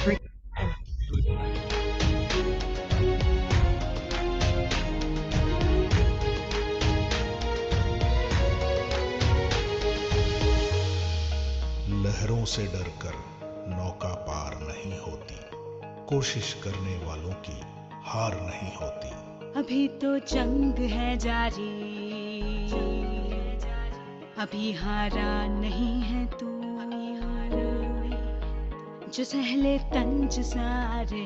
लहरों से डरकर नौका पार नहीं होती, कोशिश करने वालों की हार नहीं होती। अभी तो जंग है जारी, अभी हारा नहीं है तू, जो सहले तंज सारे,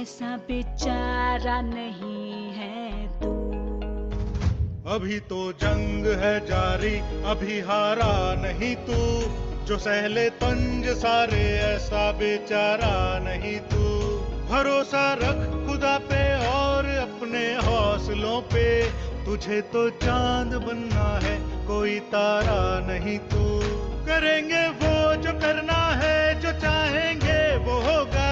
ऐसा बेचारा नहीं है तू। अभी तो जंग है जारी, अभी हारा नहीं तू, जो सहले तंज सारे, ऐसा बेचारा नहीं तू। भरोसा रख खुदा पे और अपने हौसलों पे, तुझे तो चांद बनना है, कोई तारा नहीं तू। करेंगे वो जो करना है, जो चाहेंगे वो होगा,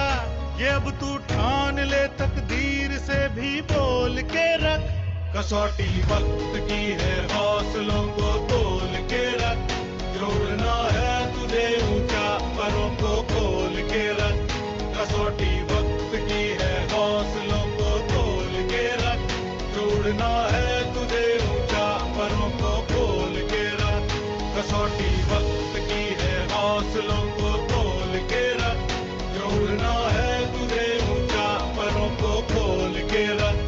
ये अब तू ठान ले, तकदीर से भी बोल के रख। कसौटी वक्त की है, हौसलों को तोल के रख, जोड़ना है तुझे ऊंचा, परों को खोल के रख। कसौटी वक्त की है, हौसलों को तोल के रख, जोड़ना है तुझे ऊंचा, परों को खोल के रख। कसौटी वक्त की है, हौसलों को तोल के रख, जोड़ना है तुझे ऊंचा, परों को खोल के रख।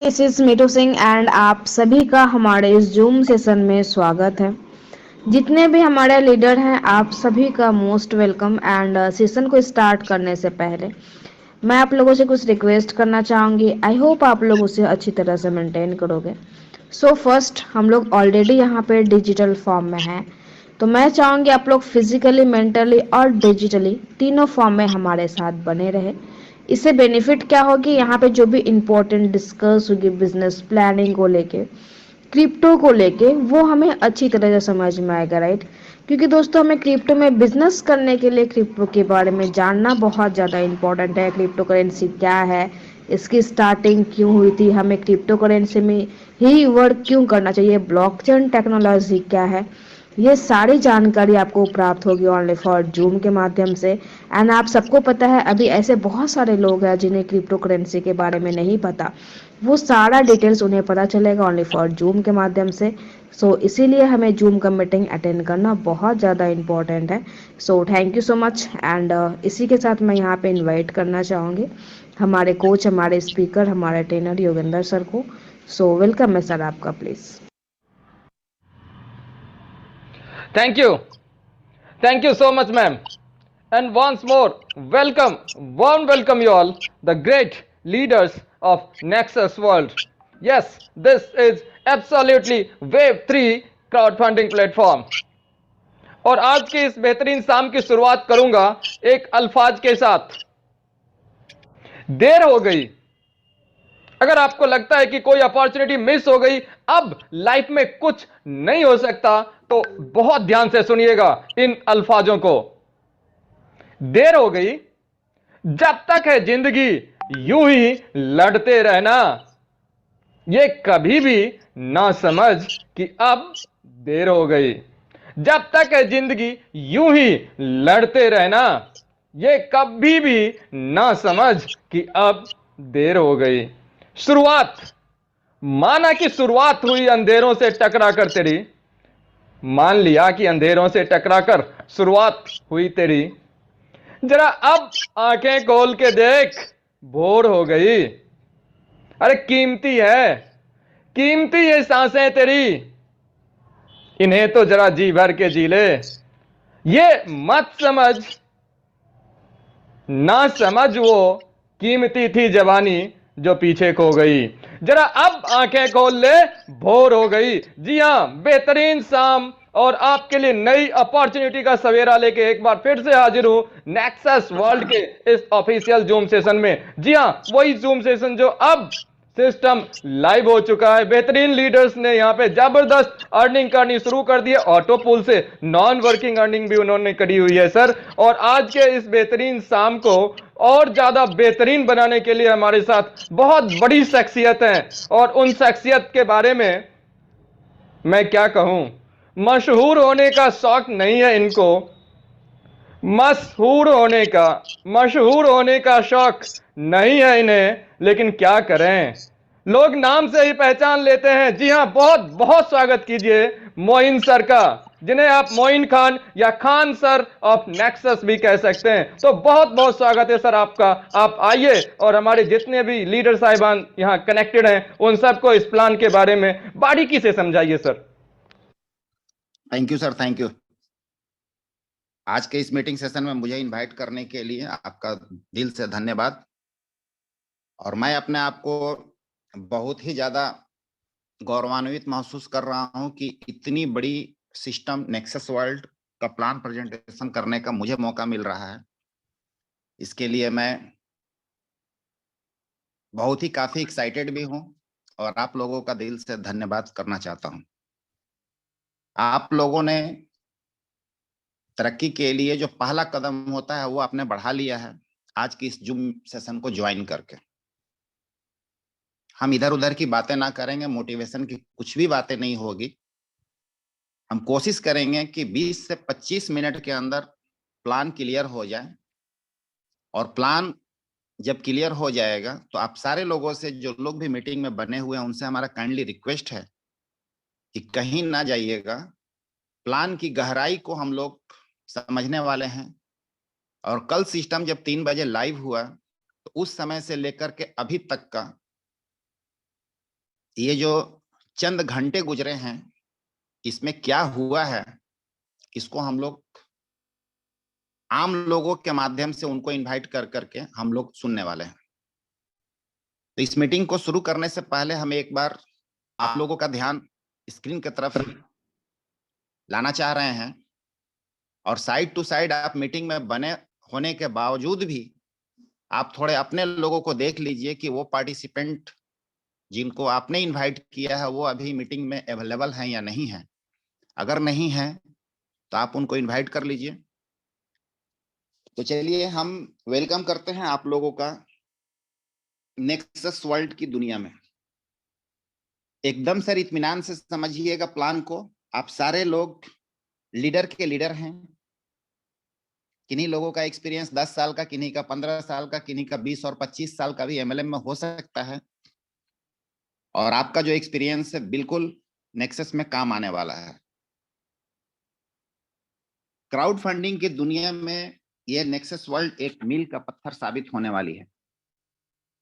This is Mithu Singh and आप सभी का हमारे इस जूम सेशन में स्वागत है। जितने भी हमारे लीडर हैं आप सभी का मोस्ट वेलकम। एंड सेशन को स्टार्ट करने से पहले मैं आप लोगों से कुछ रिक्वेस्ट करना चाहूँगी। आई होप आप लोग उसे अच्छी तरह से मेंटेन करोगे। सो फर्स्ट, हम लोग ऑलरेडी यहाँ पे डिजिटल फॉर्म में हैं, तो मैं चाहूँगी आप लोग फिजिकली, मेंटली और डिजिटली तीनों फॉर्म में हमारे साथ बने रहे। इससे बेनिफिट क्या होगी, यहाँ पे जो भी इम्पोर्टेंट डिस्कस होगी बिजनेस प्लानिंग को लेके, क्रिप्टो को लेके, वो हमें अच्छी तरह से समझ में आएगा, राइट। क्योंकि दोस्तों हमें क्रिप्टो में बिजनेस करने के लिए क्रिप्टो के बारे में जानना बहुत ज़्यादा इम्पोर्टेंट है। क्रिप्टो करेंसी क्या है, इसकी स्टार्टिंग क्यों हुई थी, हमें क्रिप्टो करेंसी में ही वर्क क्यों करना चाहिए, ब्लॉकचेन टेक्नोलॉजी क्या है, ये सारी जानकारी आपको प्राप्त होगी ओनली फॉर जूम के माध्यम से। एंड आप सबको पता है अभी ऐसे बहुत सारे लोग हैं जिन्हें क्रिप्टो करेंसी के बारे में नहीं पता, वो सारा डिटेल्स उन्हें पता चलेगा ओनली फॉर जूम के माध्यम से। सो इसीलिए हमें जूम का मीटिंग अटेंड करना बहुत ज़्यादा इम्पोर्टेंट है। So thank you so much. And इसी के साथ मैं यहाँ पे इनवाइट करना चाहूँगी हमारे कोच, हमारे स्पीकर, हमारे ट्रेनर योगेंद्र सर को। सो वेलकम है सर आपका, please. Thank you so much, ma'am. And once more, welcome, warm welcome you all, the great leaders of Nexus World. Yes, this is absolutely Wave 3 crowdfunding platform. और आज के इस बेहतरीन शाम की शुरुआत करूंगा एक अल्फाज के साथ। देर हो गई। अगर आपको लगता है कि कोई अपॉर्चुनिटी मिस हो गई, अब लाइफ में कुछ नहीं हो सकता, तो बहुत ध्यान से सुनिएगा इन अल्फाजों को। देर हो गई, जब तक है जिंदगी यूं ही लड़ते रहना, ये कभी भी ना समझ कि अब देर हो गई। जब तक है जिंदगी यूं ही लड़ते रहना, ये कभी भी ना समझ कि अब देर हो गई। शुरुआत, माना कि शुरुआत हुई अंधेरों से टकरा कर तेरी, मान लिया कि अंधेरों से टकरा कर शुरुआत हुई तेरी, जरा अब आंखें खोल के देख, भोर हो गई। अरे कीमती ये सांसें तेरी, इन्हें तो जरा जी भर के जी ले। ये मत समझ, ना समझ वो कीमती थी जवानी जो पीछे खो गई। जरा अब आंखें खोल ले, भोर हो गई। जी हां, बेहतरीन शाम और आपके लिए नई अपॉर्चुनिटी का सवेरा लेके एक बार फिर से हाजिर हूं नेक्सस वर्ल्ड के इस ऑफिशियल जूम सेशन में। जी हां, वही जूम सेशन जो अब सिस्टम लाइव हो चुका है। बेहतरीन लीडर्स ने यहाँ पे जबरदस्त अर्निंग करनी शुरू कर दी है। ऑटो पुल से नॉन वर्किंग अर्निंग भी उन्होंने करी हुई है सर। और आज के इस बेहतरीन शाम को और ज्यादा बेहतरीन बनाने के लिए हमारे साथ बहुत बड़ी शख्सियत हैं, और उन शख्सियत के बारे में मैं क्या कहूं। मशहूर होने का शौक नहीं है इनको, मशहूर होने का शौक नहीं है इन्हें, लेकिन क्या करें, लोग नाम से ही पहचान लेते हैं। जी हां, बहुत बहुत स्वागत कीजिए मोइन सर का, जिन्हें आप मोइन खान या खान सर ऑफ नेक्सस भी कह सकते हैं। तो बहुत बहुत स्वागत है सर आपका। आप आइए और हमारे जितने भी लीडर साहिबान यहां कनेक्टेड हैं उन सबको इस प्लान के बारे में बारीकी से समझाइए sir. Thank you sir, thank you. आज के इस मीटिंग सेशन में मुझे इनवाइट करने के लिए आपका दिल से धन्यवाद। और मैं अपने आप को बहुत ही ज्यादा गौरवान्वित महसूस कर रहा हूं कि इतनी बड़ी सिस्टम नेक्सस वर्ल्ड का प्लान प्रेजेंटेशन करने का मुझे मौका मिल रहा है। इसके लिए मैं बहुत ही काफी एक्साइटेड भी हूं और आप लोगों का दिल से धन्यवाद करना चाहता हूं। आप लोगों ने तरक्की के लिए जो पहला कदम होता है वो आपने बढ़ा लिया है आज की इस जूम सेशन को ज्वाइन करके। हम इधर उधर की बातें ना करेंगे, मोटिवेशन की कुछ भी बातें नहीं होगी। हम कोशिश करेंगे कि 20 से 25 मिनट के अंदर प्लान क्लियर हो जाए। और प्लान जब क्लियर हो जाएगा तो आप सारे लोगों से, जो लोग भी मीटिंग में बने हुए हैं, उनसे हमारा काइंडली रिक्वेस्ट है कि कहीं ना जाइएगा। प्लान की गहराई को हम लोग समझने वाले हैं। और कल सिस्टम जब 3 बजे लाइव हुआ तो उस समय से लेकर के अभी तक का ये जो चंद घंटे गुजरे हैं, इसमें क्या हुआ है, इसको हम लोग आम लोगों के माध्यम से उनको इनवाइट कर करके हम लोग सुनने वाले हैं। तो इस मीटिंग को शुरू करने से पहले हम एक बार आप लोगों का ध्यान स्क्रीन की तरफ लाना चाह रहे हैं। और साइड टू साइड आप मीटिंग में बने होने के बावजूद भी आप थोड़े अपने लोगों को देख लीजिए कि वो पार्टिसिपेंट जिनको आपने इनवाइट किया है वो अभी मीटिंग में अवेलेबल हैं या नहीं है। अगर नहीं है तो आप उनको इनवाइट कर लीजिए। तो चलिए हम वेलकम करते हैं आप लोगों का नेक्सस वर्ल्ड की दुनिया में। एकदम सर इत्मीनान से समझिएगा प्लान को। आप सारे लोग लीडर के लीडर हैं। किन्हीं लोगों का एक्सपीरियंस 10 साल का, किन्हीं का 15 साल का, किन्हीं का 20 और 25 साल का भी एमएलएम में हो सकता है। और आपका जो एक्सपीरियंस है बिल्कुल नेक्सस में काम आने वाला है। क्राउड फंडिंग की दुनिया में ये नेक्सस वर्ल्ड एक मील का पत्थर साबित होने वाली है।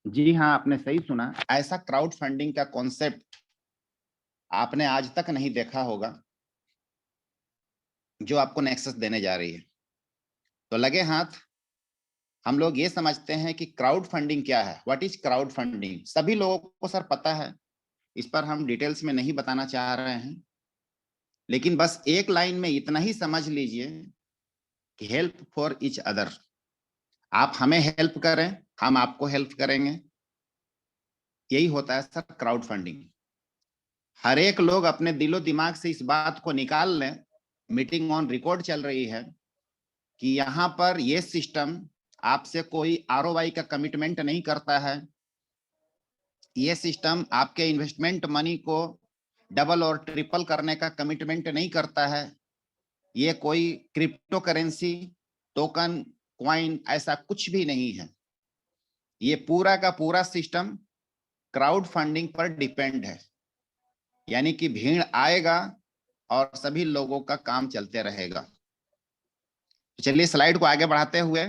जी हाँ, आपने सही सुना। ऐसा क्राउड फंडिंग का कॉन्सेप्ट आपने आज तक नहीं देखा होगा जो आपको नेक्सस देने जा रही है। तो लगे हाथ। हम लोग ये समझते हैं कि क्राउड फंडिंग क्या है। What is crowd funding? सभी लोगों को सर पता है, इस पर हम डिटेल्स में नहीं बताना चाह रहे हैं। लेकिन बस एक लाइन में इतना ही समझ लीजिए कि हेल्प फॉर ईच अदर। आप हमें हेल्प करें, हम आपको हेल्प करेंगे। यही होता है सर क्राउड फंडिंग। हर एक लोग अपने दिलो दिमाग से इस बात को निकाल लें, मीटिंग ऑन रिकॉर्ड चल रही है, कि यहां पर यह सिस्टम आपसे कोई आरओआई का कमिटमेंट नहीं करता है। यह सिस्टम आपके इन्वेस्टमेंट मनी को डबल और ट्रिपल करने का कमिटमेंट नहीं करता है। ये कोई क्रिप्टो करेंसी, टोकन, क्वाइन ऐसा कुछ भी नहीं है। ये पूरा का पूरा सिस्टम क्राउड फंडिंग पर डिपेंड है। यानी कि भीड़ आएगा और सभी लोगों का काम चलते रहेगा। चलिए स्लाइड को आगे बढ़ाते हुए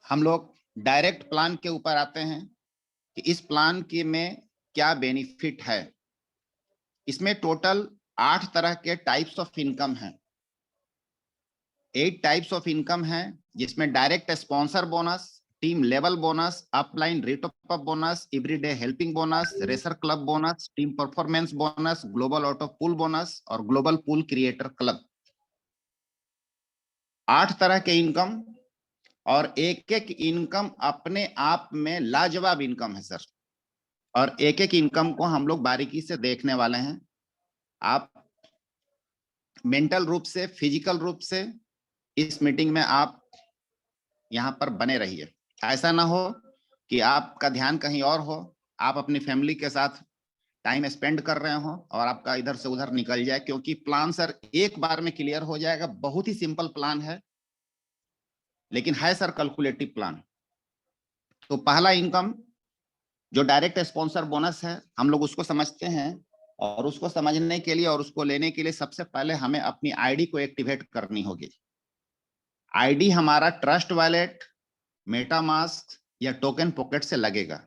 हम लोग डायरेक्ट प्लान के ऊपर आते हैं कि इस प्लान के में क्या बेनिफिट है। इसमें टोटल 8 तरह के टाइप्स ऑफ इनकम हैं। 8 टाइप्स ऑफ इनकम हैं, जिसमें direct sponsor bonus, team level bonus, upline rate of bonus, everyday helping bonus, racer club bonus, team performance bonus, global auto pool bonus और global pool creator club. 8 तरह के income, और एक एक income अपने आप में लाजवाब इनकम है सर। और एक एक इनकम को हम लोग बारीकी से देखने वाले हैं। आप मेंटल रूप से, फिजिकल रूप से इस मीटिंग में आप यहाँ पर बने रहिए। ऐसा ना हो कि आपका ध्यान कहीं और हो, आप अपनी फैमिली के साथ टाइम स्पेंड कर रहे हो और आपका इधर से उधर निकल जाए, क्योंकि प्लान सर एक बार में क्लियर हो जाएगा। बहुत ही सिंपल प्लान है, लेकिन है सर कैलकुलेटिव प्लान। तो पहला इनकम जो डायरेक्ट स्पॉन्सर बोनस है, हम लोग उसको समझते हैं, और उसको समझने के लिए और उसको लेने के लिए सबसे पहले हमें अपनी आईडी को एक्टिवेट करनी होगी। आईडी हमारा ट्रस्ट वॉलेट, मेटामास्क या टोकन पॉकेट से लगेगा।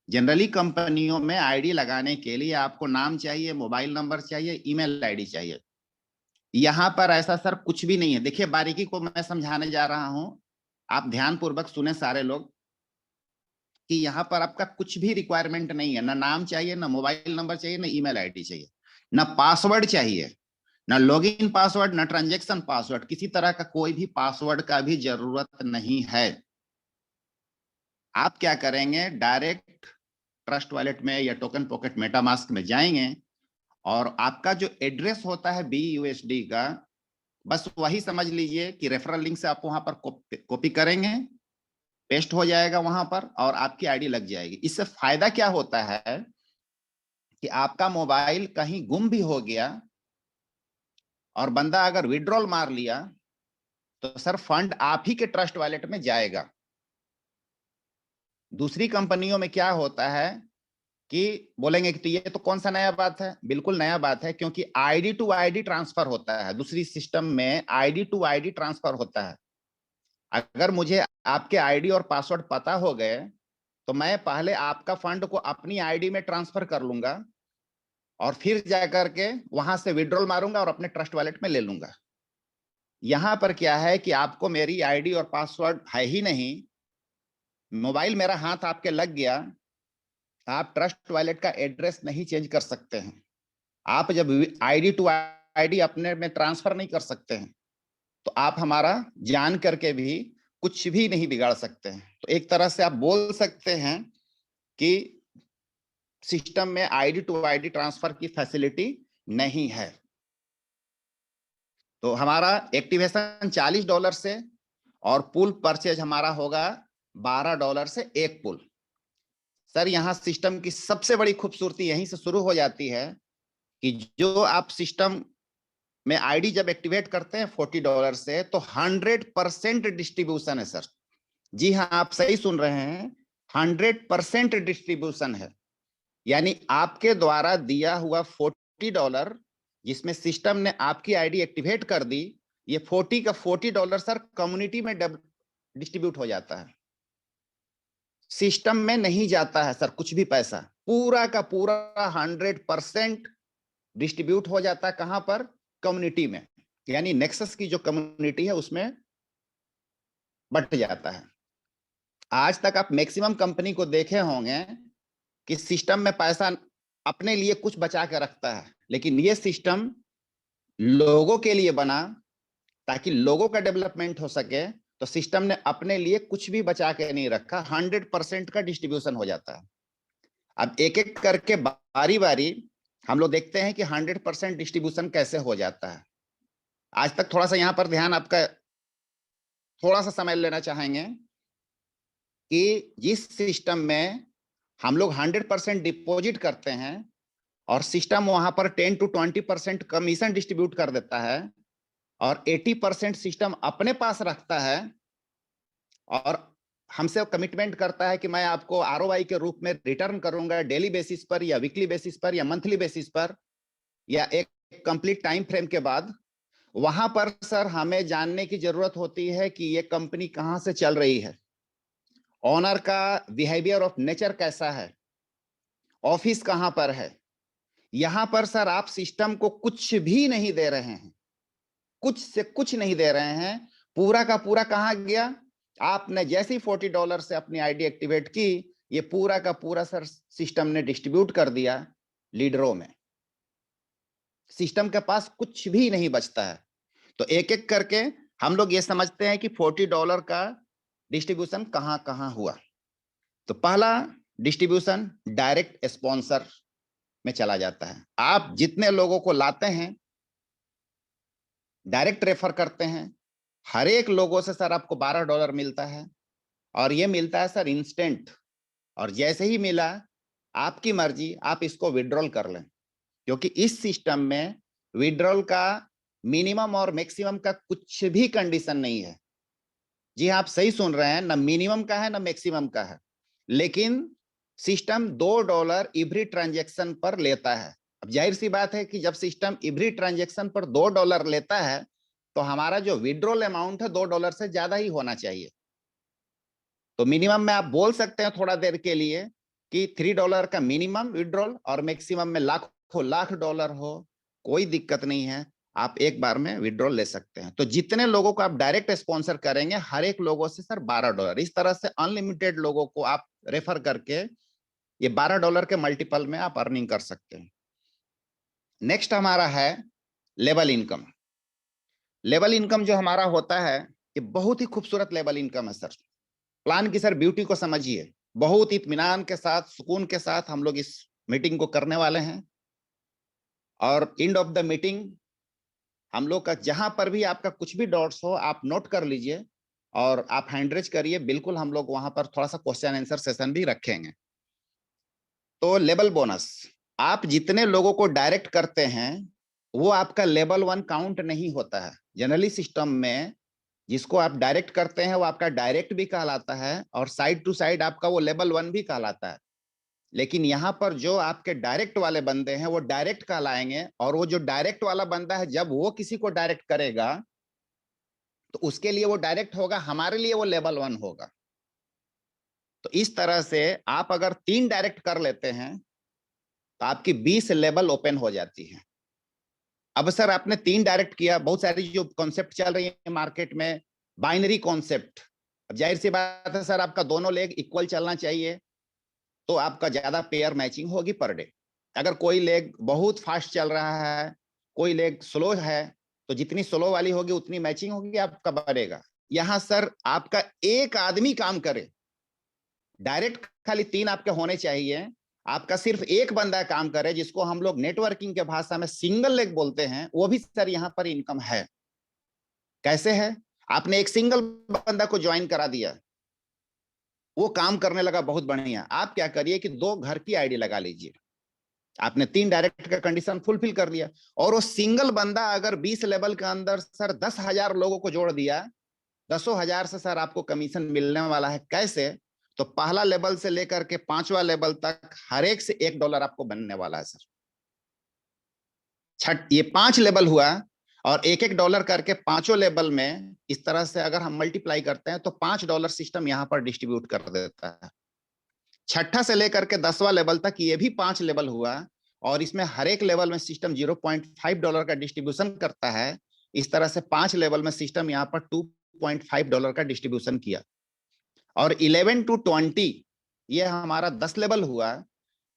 जनरली कंपनियों में आईडी लगाने के लिए आपको नाम चाहिए, मोबाइल नंबर चाहिए, ईमेल आईडी चाहिए। यहां पर ऐसा सर कुछ भी नहीं है। देखिए बारीकी को मैं समझाने जा रहा हूं, आप ध्यान पूर्वक सुने सारे लोग, कि यहाँ पर आपका कुछ भी रिक्वायरमेंट नहीं है। ना नाम चाहिए, ना मोबाइल नंबर चाहिए, ना ईमेल आईडी चाहिए, ना पासवर्ड चाहिए, ना लॉगिन पासवर्ड, ना ट्रांजैक्शन पासवर्ड। किसी तरह का कोई भी पासवर्ड का भी जरूरत नहीं है। आप क्या करेंगे, डायरेक्ट ट्रस्ट वॉलेट में या टोकन पॉकेट मेटामास्क में जाएंगे, और आपका जो एड्रेस होता है BUSD का, बस वही समझ लीजिए कि रेफरल लिंक से आप वहां पर कॉपी करेंगे, पेस्ट हो जाएगा वहां पर, और आपकी आईडी लग जाएगी। इससे फायदा क्या होता है कि आपका मोबाइल कहीं गुम भी हो गया और बंदा अगर विड्रॉल मार लिया तो सर फंड आप ही के ट्रस्ट वॉलेट में जाएगा। दूसरी कंपनियों में क्या होता है कि बोलेंगे कि तो ये तो कौन सा नया बात है। बिल्कुल नया बात है, क्योंकि आईडी टू आईडी ट्रांसफर होता है। दूसरी सिस्टम में आईडी टू आईडी ट्रांसफर होता है। अगर मुझे आपके आईडी और पासवर्ड पता हो गए तो मैं पहले आपका फंड को अपनी आईडी में ट्रांसफर कर लूंगा और फिर जाकर के वहां से विड्रॉल मारूंगा और अपने ट्रस्ट वॉलेट में ले लूंगा। यहां पर क्या है कि आपको मेरी आईडी और पासवर्ड है ही नहीं, मोबाइल मेरा हाथ आपके लग गया, आप ट्रस्ट वॉलेट का एड्रेस नहीं चेंज कर सकते हैं। आप जब आईडी टू आईडी अपने में ट्रांसफर नहीं कर सकते हैं तो आप हमारा जान करके भी कुछ भी नहीं बिगाड़ सकते हैं। तो एक तरह से आप बोल सकते हैं कि सिस्टम में आईडी टू आईडी ट्रांसफर की फैसिलिटी नहीं है। तो हमारा एक्टिवेशन $40 से और पुल परचेज हमारा होगा $12 से एक पुल। सर यहाँ सिस्टम की सबसे बड़ी खूबसूरती यहीं से शुरू हो जाती है कि जो आप सिस्टम में आईडी जब एक्टिवेट करते हैं $40 से, तो 100% डिस्ट्रीब्यूशन है सर। जी हाँ, आप सही सुन रहे हैं, 100% डिस्ट्रीब्यूशन है। यानी आपके द्वारा दिया हुआ $40 जिसमें सिस्टम ने आपकी आईडी एक्टिवेट कर दी, ये 40 का $40 सर कम्युनिटी में डिस्ट्रीब्यूट हो जाता है। सिस्टम में नहीं जाता है सर कुछ भी पैसा, पूरा का पूरा 100% डिस्ट्रीब्यूट हो जाता है। कहां पर? कम्युनिटी में। यानी नेक्सस की जो कम्युनिटी है उसमें बट जाता है। आज तक आप मैक्सिमम कंपनी को देखे होंगे कि सिस्टम में पैसा अपने लिए कुछ बचा के रखता है, लेकिन ये सिस्टम लोगों के लिए बना ताकि लोगों का डेवलपमेंट हो सके। तो सिस्टम ने अपने लिए कुछ भी बचा के नहीं रखा, 100% का डिस्ट्रीब्यूशन हो जाता है। अब एक एक करके बारी बारी हम लोग देखते हैं कि 100% डिस्ट्रीब्यूशन कैसे हो जाता है। आज तक थोड़ा सा यहाँ पर ध्यान आपका थोड़ा सा समय लेना चाहेंगे कि जिस सिस्टम में हम लोग 100% डिपॉजिट करते हैं और सिस्टम वहां पर 10 to 20% कमीशन डिस्ट्रीब्यूट कर देता है और 80% सिस्टम अपने पास रखता है और हमसे कमिटमेंट करता है कि मैं आपको ROI के रूप में रिटर्न करूंगा डेली बेसिस पर या वीकली बेसिस पर या मंथली बेसिस पर या एक कंप्लीट टाइम फ्रेम के बाद। वहां पर सर हमें जानने की जरूरत होती है कि ये कंपनी कहां से चल रही है, ओनर का बिहेवियर ऑफ नेचर कैसा है, ऑफिस कहां पर है। यहां पर सर आप सिस्टम को कुछ भी नहीं दे रहे हैं, कुछ से कुछ नहीं दे रहे हैं। पूरा का पूरा कहां गया? आपने जैसे ही $40 से अपनी आईडी एक्टिवेट की, ये पूरा का पूरा सर सिस्टम ने डिस्ट्रीब्यूट कर दिया लीडरों में। सिस्टम के पास कुछ भी नहीं बचता है। तो एक एक करके हम लोग ये समझते हैं कि $40 का डिस्ट्रीब्यूशन कहां कहां हुआ। तो पहला डिस्ट्रीब्यूशन डायरेक्ट स्पॉन्सर में चला जाता है। आप जितने लोगों को लाते हैं, डायरेक्ट रेफर करते हैं, हर एक लोगों से सर आपको $12 मिलता है, और ये मिलता है सर इंस्टेंट। और जैसे ही मिला, आपकी मर्जी, आप इसको विड्रॉल कर लें, क्योंकि इस सिस्टम में विड्रॉल का मिनिमम और मैक्सिमम का कुछ भी कंडीशन नहीं है। जी आप सही सुन रहे हैं, ना मिनिमम का है ना मैक्सिमम का है, लेकिन सिस्टम $2 एवरी ट्रांजैक्शन पर लेता है। अब जाहिर सी बात है कि जब सिस्टम एवरी ट्रांजैक्शन पर $2 लेता है, तो हमारा जो विड्रॉल अमाउंट है $2 से ज्यादा ही होना चाहिए। तो मिनिमम में आप बोल सकते हैं थोड़ा देर के लिए कि $3 का मिनिमम विड्रॉल और मैक्सिमम में लाखों लाख डॉलर हो, कोई दिक्कत नहीं है, आप एक बार में विड्रॉल ले सकते हैं। तो जितने लोगों को आप डायरेक्ट स्पॉन्सर करेंगे, हर एक लोगों से सर $12, इस तरह से अनलिमिटेड लोगों को आप रेफर करके ये $12 के मल्टीपल में आप अर्निंग कर सकते हैं। नेक्स्ट हमारा है लेवल इनकम। लेवल इनकम जो हमारा होता है, ये बहुत ही खूबसूरत लेवल इनकम है सर। प्लान की सर ब्यूटी को समझिए, बहुत इत्मीनान के साथ, सुकून के साथ हम लोग इस मीटिंग को करने वाले हैं। और एंड ऑफ द मीटिंग हम लोग का जहां पर भी आपका कुछ भी डाउट्स हो, आप नोट कर लीजिए और आप हैंड रेज करिए। बिल्कुल हम लोग वहां पर थोड़ा सा क्वेश्चन आंसर सेशन भी रखेंगे। तो लेवल बोनस, आप जितने लोगों को डायरेक्ट करते हैं, वो आपका लेवल 1 काउंट नहीं होता है। जनरली सिस्टम में जिसको आप डायरेक्ट करते हैं वो आपका डायरेक्ट भी कहलाता है, और साइड टू साइड आपका वो लेवल 1 भी कहलाता है। लेकिन यहाँ पर जो आपके डायरेक्ट वाले बंदे हैं वो डायरेक्ट कहलाएंगे, और वो जो डायरेक्ट वाला बंदा है, जब वो किसी को डायरेक्ट करेगा तो उसके लिए वो डायरेक्ट होगा, हमारे लिए वो लेवल 1 होगा। तो इस तरह से आप अगर 3 डायरेक्ट कर लेते हैं तो आपकी 20 लेवल ओपन हो जाती है। अब सर आपने 3 डायरेक्ट किया, बहुत सारी जो कॉन्सेप्ट चल रही है मार्केट में, बाइनरी कॉन्सेप्ट। अब जाहिर सी बात है सर, आपका दोनों लेग इक्वल चलना चाहिए, तो आपका ज्यादा पेयर मैचिंग होगी पर डे। अगर कोई लेग बहुत फास्ट चल रहा है, कोई लेग स्लो है, तो जितनी स्लो वाली होगी उतनी मैचिंग होगी, आपका बढ़ेगा। यहाँ सर आपका एक आदमी काम करे, डायरेक्ट खाली 3 आपके होने चाहिए, आपका सिर्फ एक बंदा काम करे, जिसको हम लोग नेटवर्किंग के भाषा में सिंगल लेग बोलते हैं, वो भी सर यहाँ पर इनकम है। कैसे है? आपने एक सिंगल बंदा को ज्वाइन करा दिया, वो काम करने लगा बहुत बढ़िया। आप क्या करिए कि 2 घर की आईडी लगा लीजिए, आपने 3 डायरेक्ट का कंडीशन फुलफिल कर लिया। और वो सिंगल बंदा अगर 20 लेवल के अंदर सर 10,000 लोगों को जोड़ दिया, 10,000 से सर आपको कमीशन मिलने वाला है। कैसे? तो पहला लेवल से लेकर के 5वां लेवल तक हर एक से $1 आपको बनने वाला है सर। ये 5 लेवल हुआ, और $1 करके 5 लेवल में इस तरह से अगर हम मल्टीप्लाई करते हैं तो $5 सिस्टम यहाँ पर डिस्ट्रीब्यूट कर देता है। 6ठा से लेकर के 10वां लेवल तक ये भी 5 लेवल हुआ, और इसमें हर एक लेवल में सिस्टम $0.5 का डिस्ट्रीब्यूशन करता है। इस तरह से 5 लेवल में सिस्टम यहाँ पर $2.5 का डिस्ट्रीब्यूशन किया। और 11 to 20 ये हमारा 10 लेवल हुआ,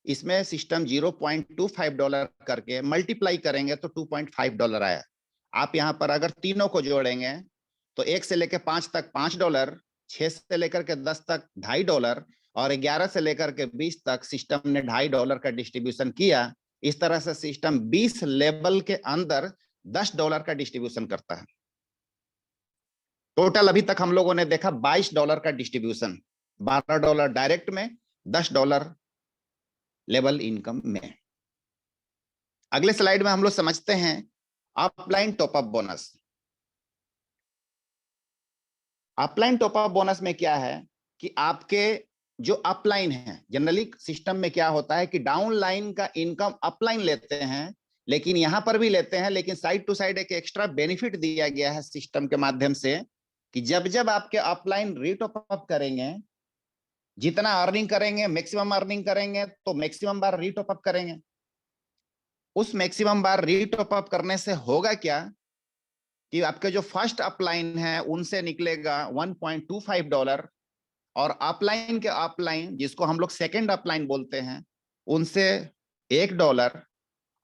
इसमें सिस्टम $0.25 करके मल्टीप्लाई करेंगे तो $2.5 आया। आप यहाँ पर अगर तीनों को जोड़ेंगे तो 1 से लेकर 5 तक $5, 6 से लेकर के 10 तक $2.5, और 11 से लेकर के 20 तक सिस्टम ने $2.5 का डिस्ट्रीब्यूशन किया। इस तरह से सिस्टम 20 लेवल के अंदर $10 का डिस्ट्रीब्यूशन करता है। टोटल अभी तक हम लोगों ने देखा $22 का डिस्ट्रीब्यूशन, $12 डायरेक्ट में, $10 लेवल इनकम में। अगले स्लाइड में हम लोग समझते हैं upline top up bonus. Upline top up bonus में क्या है कि आपके जो अपलाइन है, जनरली सिस्टम में क्या होता है कि डाउनलाइन का इनकम अपलाइन लेते हैं, लेकिन यहां पर भी लेते हैं, लेकिन साइड टू साइड एक एक्स्ट्रा बेनिफिट दिया गया है सिस्टम के माध्यम से कि जब जब आपके अपलाइन रीटॉपअप करेंगे, जितना अर्निंग करेंगे, मैक्सिमम अर्निंग करेंगे, तो मैक्सिमम बार रीटॉपअप करेंगे। उस मैक्सिमम बार रीटॉपअप करने से होगा क्या कि आपके जो फर्स्ट अपलाइन है उनसे निकलेगा $1.25, और अपलाइन के अपलाइन जिसको हम लोग सेकेंड अपलाइन बोलते हैं उनसे $1,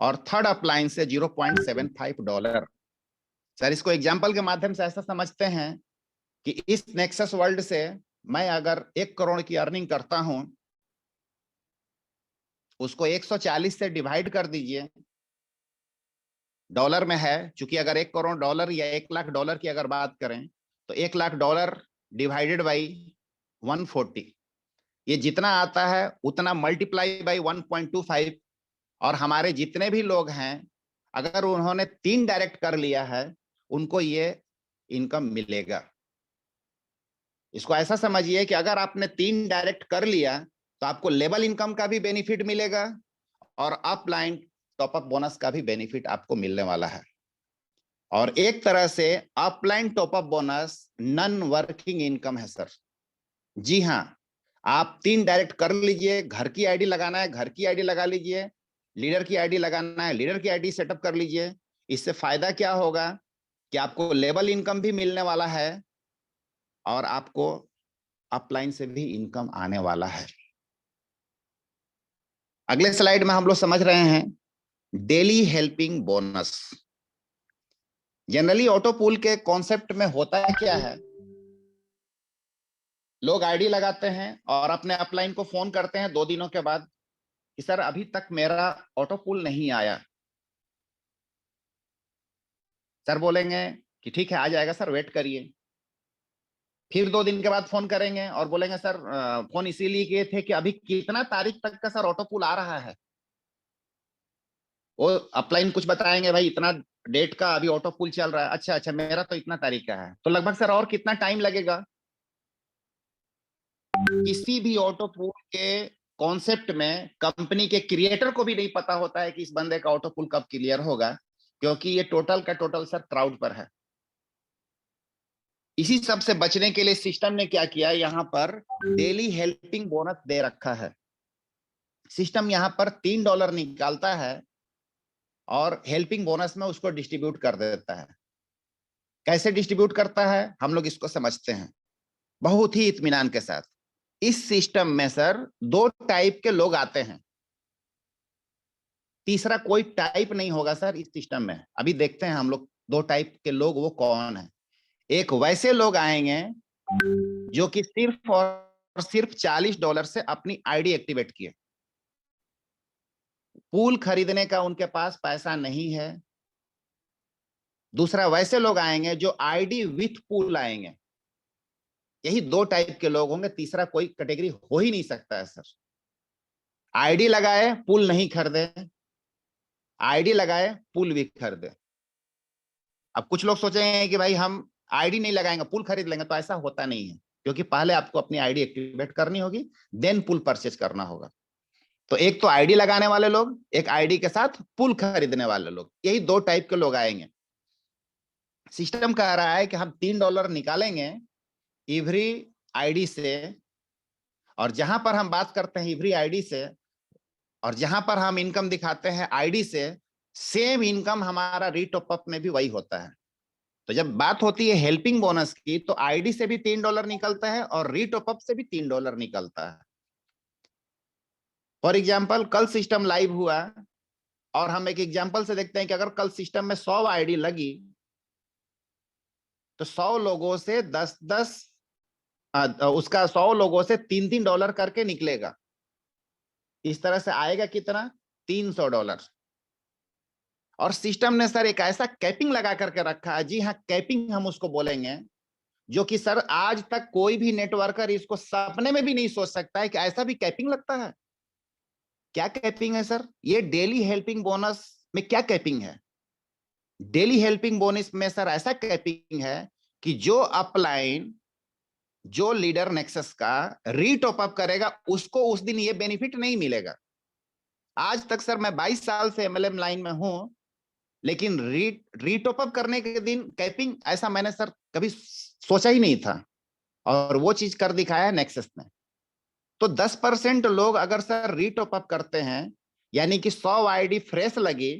और थर्ड अपलाइन से $0.75। सर इसको एग्जाम्पल के माध्यम से ऐसा समझते हैं कि इस नेक्सस वर्ल्ड से मैं अगर 1 करोड़ की अर्निंग करता हूं, उसको 140 से डिवाइड कर दीजिए, डॉलर में है, चूंकि अगर 1 करोड़ डॉलर या 1 लाख डॉलर की अगर बात करें तो 1 लाख डॉलर डिवाइडेड बाई 140, ये जितना आता है उतना मल्टीप्लाई बाई 1.25, और हमारे जितने भी लोग हैं अगर उन्होंने 3 डायरेक्ट कर लिया है उनको ये इनकम मिलेगा। इसको ऐसा समझिए कि अगर आपने 3 डायरेक्ट कर लिया तो आपको लेवल इनकम का भी बेनिफिट मिलेगा और अपलाइन टॉपअप बोनस का भी बेनिफिट आपको मिलने वाला है। और एक तरह से upline top up bonus non working income है सर। जी हाँ, आप 3 डायरेक्ट कर लीजिए, घर की आईडी लगाना है घर की आईडी लगा लीजिए, लीडर की आईडी लगाना है लीडर की आईडी सेटअप कर लीजिए। इससे फायदा क्या होगा कि आपको लेवल इनकम भी मिलने वाला है और आपको अपलाइन से भी इनकम आने वाला है। अगले स्लाइड में हम लोग समझ रहे हैं daily helping bonus. Generally auto pool के कॉन्सेप्ट में होता है क्या है, लोग आईडी लगाते हैं और अपने अपलाइन को फोन करते हैं 2 दिनों के बाद कि सर अभी तक मेरा ऑटो पूल नहीं आया। सर बोलेंगे कि ठीक है आ जाएगा सर, वेट करिए। फिर 2 दिन के बाद फोन करेंगे और बोलेंगे सर फोन इसीलिए किए थे कि अभी कितना तारीख तक का सर ऑटो पूल आ रहा है। वो अपलाइन कुछ बताएंगे, भाई इतना डेट का अभी ऑटो पूल चल रहा है। अच्छा अच्छा, मेरा तो इतना तारीख का है, तो लगभग सर और कितना टाइम लगेगा। किसी भी ऑटो पूल के कॉन्सेप्ट में कंपनी के क्रिएटर को भी नहीं पता होता है कि इस बंदे का ऑटो पूल कब क्लियर होगा, क्योंकि ये टोटल का टोटल सर क्राउड पर है। इसी सब से बचने के लिए सिस्टम ने क्या किया, यहाँ पर डेली हेल्पिंग बोनस दे रखा है। सिस्टम यहाँ पर $3 निकालता है और हेल्पिंग बोनस में उसको डिस्ट्रीब्यूट कर देता है। कैसे डिस्ट्रीब्यूट करता है हम लोग इसको समझते हैं बहुत ही इत्मीनान के साथ। इस सिस्टम में सर 2 टाइप के लोग आते हैं, तीसरा कोई टाइप नहीं होगा सर इस सिस्टम में। अभी देखते हैं हम लोग 2 टाइप के लोग वो कौन है। एक वैसे लोग आएंगे जो कि सिर्फ और सिर्फ $40 से अपनी आईडी एक्टिवेट किए, पूल खरीदने का उनके पास पैसा नहीं है। दूसरा वैसे लोग आएंगे जो आईडी विथ पूल आएंगे। यही 2 टाइप के लोग होंगे, तीसरा कोई कैटेगरी हो ही नहीं सकता है सर। आईडी लगाए पूल नहीं खरीदे, आईडी लगाए पूल भी खरीदे। अब कुछ लोग सोचेंगे कि भाई हम आईडी नहीं लगाएंगे पूल खरीद लेंगे, तो ऐसा होता नहीं है, क्योंकि पहले आपको अपनी आईडी एक्टिवेट करनी होगी, देन पूल परचेज करना होगा। तो एक तो आईडी लगाने वाले लोग, एक आईडी के साथ पूल खरीदने वाले लोग, यही 2 टाइप के लोग आएंगे। सिस्टम कह रहा है कि हम $3 निकालेंगे एवरी आईडी से, और जहां पर हम बात करते हैं एवरी आईडी से और जहां पर हम इनकम दिखाते हैं आईडी से, सेम इनकम हमारा रीटॉप अप में भी वही होता है। तो जब बात होती है हेल्पिंग बोनस की, तो आईडी से भी $3 निकलता है और रीटॉप अप से भी $3 निकलता है। फॉर एग्जाम्पल कल सिस्टम लाइव हुआ और हम एक एग्जाम्पल से देखते हैं कि अगर कल सिस्टम में 100 आईडी लगी तो 100 लोगों से 10-10 उसका 100 लोगों से $3-3 करके निकलेगा। इस तरह से आएगा कितना, $300। और सिस्टम ने सर एक ऐसा कैपिंग लगा करके रखा है, जी हाँ कैपिंग हम उसको बोलेंगे, जो कि सर आज तक कोई भी नेटवर्कर इसको सपने में भी नहीं सोच सकता है कि ऐसा भी कैपिंग लगता है। क्या कैपिंग है सर, ये डेली हेल्पिंग बोनस में क्या कैपिंग है। डेली हेल्पिंग बोनस में सर ऐसा कैपिंग है कि जो अपलाइन, जो लीडर नेक्सस का रीटॉप अप करेगा उसको उस दिन ये बेनिफिट नहीं मिलेगा। आज तक सर मैं 22 साल से एमएलएम लाइन में हूं, लेकिन रीटॉप अप करने के दिन कैपिंग ऐसा मैंने सर कभी सोचा ही नहीं था, और वो चीज कर दिखाया है नेक्सस ने। तो 10% लोग अगर सर रीटॉप अप करते हैं, यानी कि 100 आईडी फ्रेश लगी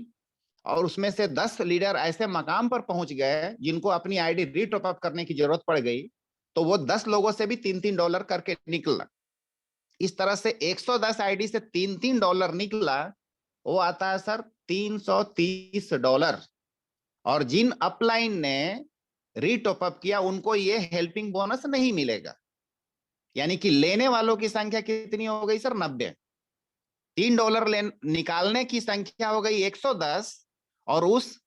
और उसमें से 10 लीडर ऐसे मकाम पर पहुंच गए जिनको अपनी आईडी रीटॉप अप करने की जरूरत पड़ गई, तो वो 10 लोगों से भी $3-3 करके निकला। इस तरह से 110 आईडी से $3-3 निकला, वो आता है सर $330। और जिन अपलाइन ने रीटॉप अप किया उनको ये हेल्पिंग बोनस नहीं मिलेगा। यानी कि लेने वालों की संख्या कितनी हो गई सर, 90। $3 निकालने की संख्या हो गई 110, और उस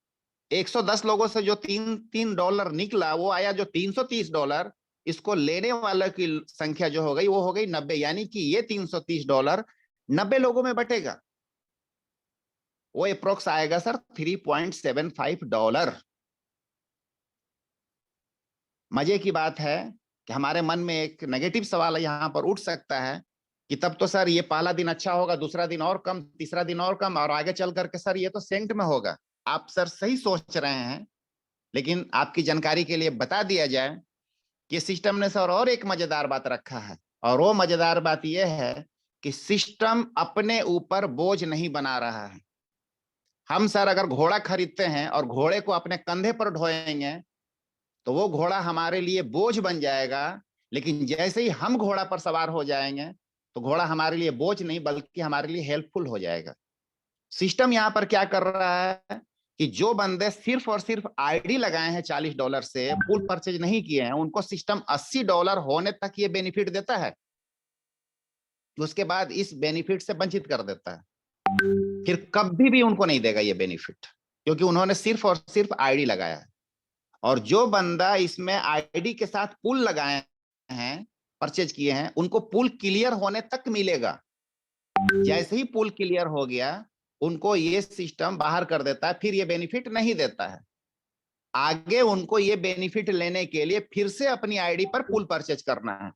110 लोगों से जो $3 निकला वो आया जो $330, इसको लेने वालों की संख्या जो हो गई वो हो गई 90, यानी कि ये $330 90 लोगों में बटेगा, वो अप्रोक्स आएगा सर $3.75। मजे की बात है कि हमारे मन में एक नेगेटिव सवाल यहां पर उठ सकता है कि तब तो सर ये पहला दिन अच्छा होगा, दूसरा दिन और कम, तीसरा दिन और कम, और आगे चल करके सर ये तो सेंट में होगा। आप सर सही सोच रहे हैं, लेकिन आपकी जानकारी के लिए बता दिया जाए कि सिस्टम ने सर और एक मजेदार बात रखा है, और वो मजेदार बात यह है कि सिस्टम अपने ऊपर बोझ नहीं बना रहा है। हम सर अगर घोड़ा खरीदते हैं और घोड़े को अपने कंधे पर ढोएंगे तो वो घोड़ा हमारे लिए बोझ बन जाएगा, लेकिन जैसे ही हम घोड़ा पर सवार हो जाएंगे तो घोड़ा हमारे लिए बोझ नहीं बल्कि हमारे लिए हेल्पफुल हो जाएगा। सिस्टम यहाँ पर क्या कर रहा है कि जो बंदे सिर्फ और सिर्फ आईडी लगाए हैं $40 से, फुल परचेज नहीं किए हैं, उनको सिस्टम $80 होने तक ये बेनिफिट देता है, उसके बाद इस बेनिफिट से वंचित कर देता है, फिर कभी भी उनको नहीं देगा ये बेनिफिट, क्योंकि उन्होंने सिर्फ और सिर्फ आईडी लगाया है। और जो बंदा इसमें आईडी के साथ पुल लगाए हैं, परचेज किए हैं, उनको पुल क्लियर होने तक मिलेगा। जैसे ही पुल क्लियर हो गया उनको ये सिस्टम बाहर कर देता है, फिर ये बेनिफिट नहीं देता है। आगे उनको ये बेनिफिट लेने के लिए फिर से अपनी आईडी पर पुल परचेज करना है।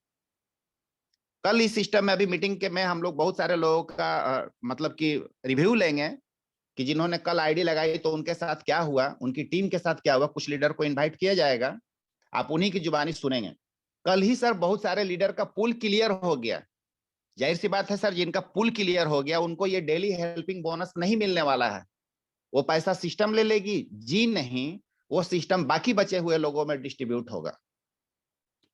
कल इस सिस्टम में अभी मीटिंग के में हम लोग बहुत सारे लोगों का मतलब कि रिव्यू लेंगे कि जिन्होंने कल आईडी लगाई तो उनके साथ क्या हुआ, उनकी टीम के साथ क्या हुआ। कुछ लीडर को इनवाइट किया जाएगा, आप उन्हीं की जुबानी सुनेंगे। कल ही सर बहुत सारे लीडर का पुल क्लियर हो गया। जाहिर सी बात है सर, जिनका पुल क्लियर हो गया उनको ये डेली हेल्पिंग बोनस नहीं मिलने वाला है, वो पैसा सिस्टम ले लेगी जी नहीं, वो सिस्टम बाकी बचे हुए लोगों में डिस्ट्रीब्यूट होगा।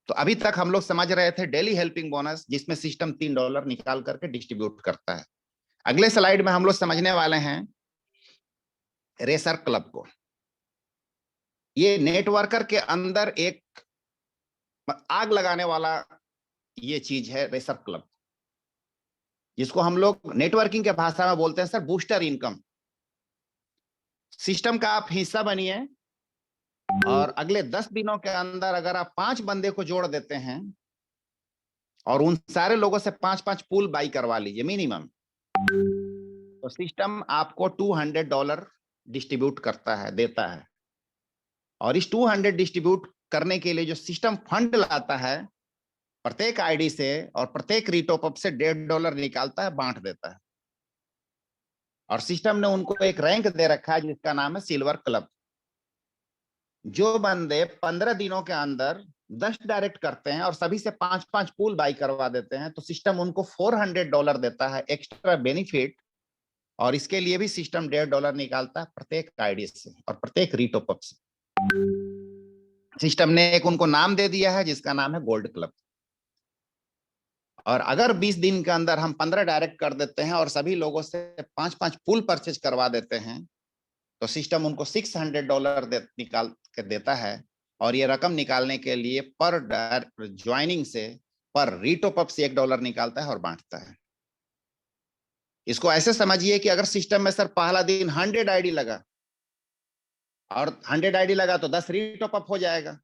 तो अभी तक हम लोग समझ रहे थे डेली हेल्पिंग बोनस, जिसमें सिस्टम $3 निकाल करके डिस्ट्रीब्यूट करता है। अगले स्लाइड में हम लोग समझने वाले हैं रेसर क्लब को। ये नेटवर्कर के अंदर एक आग लगाने वाला ये चीज है रेसर क्लब, जिसको हम लोग नेटवर्किंग के भाषा में बोलते हैं सर बूस्टर इनकम। सिस्टम का आप हिस्सा बनिए और अगले 10 दिनों के अंदर अगर आप 5 बंदे को जोड़ देते हैं और उन सारे लोगों से 5-5 पूल बाई करवा लीजिए मिनिमम, तो सिस्टम आपको $200 डिस्ट्रीब्यूट करता है, देता है। और इस 200 डिस्ट्रीब्यूट करने के लिए जो सिस्टम फंड लाता है प्रत्येक आईडी से और प्रत्येक रीटॉप अप से $1.5 निकालता है, बांट देता है। और सिस्टम ने उनको एक रैंक दे रखा है जिसका नाम है सिल्वर क्लब। जो बंदे 15 दिनों के अंदर 10 डायरेक्ट करते हैं और सभी से 5-5 पूल बाई करवा देते हैं तो सिस्टम उनको $400 देता है एक्स्ट्रा बेनिफिट। और इसके लिए भी सिस्टम $1.5 निकालता है प्रत्येक आईडी से और प्रत्येक रीटॉप अप से। सिस्टम ने एक उनको नाम दे दिया है जिसका नाम है गोल्ड क्लब। और अगर 20 दिन के अंदर हम 15 डायरेक्ट कर देते हैं और सभी लोगों से 5-5 पूल परचेज करवा देते हैं तो सिस्टम उनको $600 निकाल के देता है। और ये रकम निकालने के लिए पर ज्वाइनिंग से, पर रीटॉप अप से $1 निकालता है और बांटता है। इसको ऐसे समझिए कि अगर सिस्टम में सर पहला दिन 100 आईडी लगा और 100 आईडी लगा तो 10 रीटॉप अप हो जाएगा।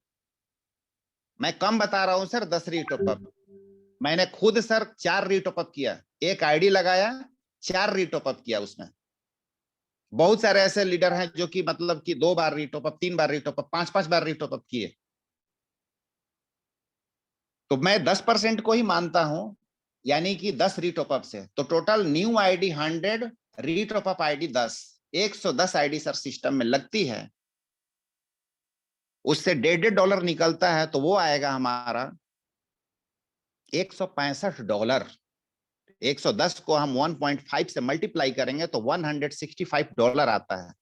मैं कम बता रहा हूं सर, 10 रीटॉप अप। मैंने खुद सर 4 रीटॉप अप किया, एक आईडी लगाया, 4 रीटॉप अप किया उसमें। बहुत सारे ऐसे लीडर हैं जो कि मतलब कि 2 बार रीटॉप अप, 3 बार रीटॉप अप, 5-5 बार रीटॉप अप किए। तो मैं 10% को ही मानता हूं, यानी कि 10 रीटॉप अप से तो total new ID 100, re top up ID 10, 110 ID sir system में लगती है। उससे $1.5 निकलता है तो वो आएगा हमारा $165। 110 को हम 1.5 से मल्टीप्लाई करेंगे तो $165 आता है।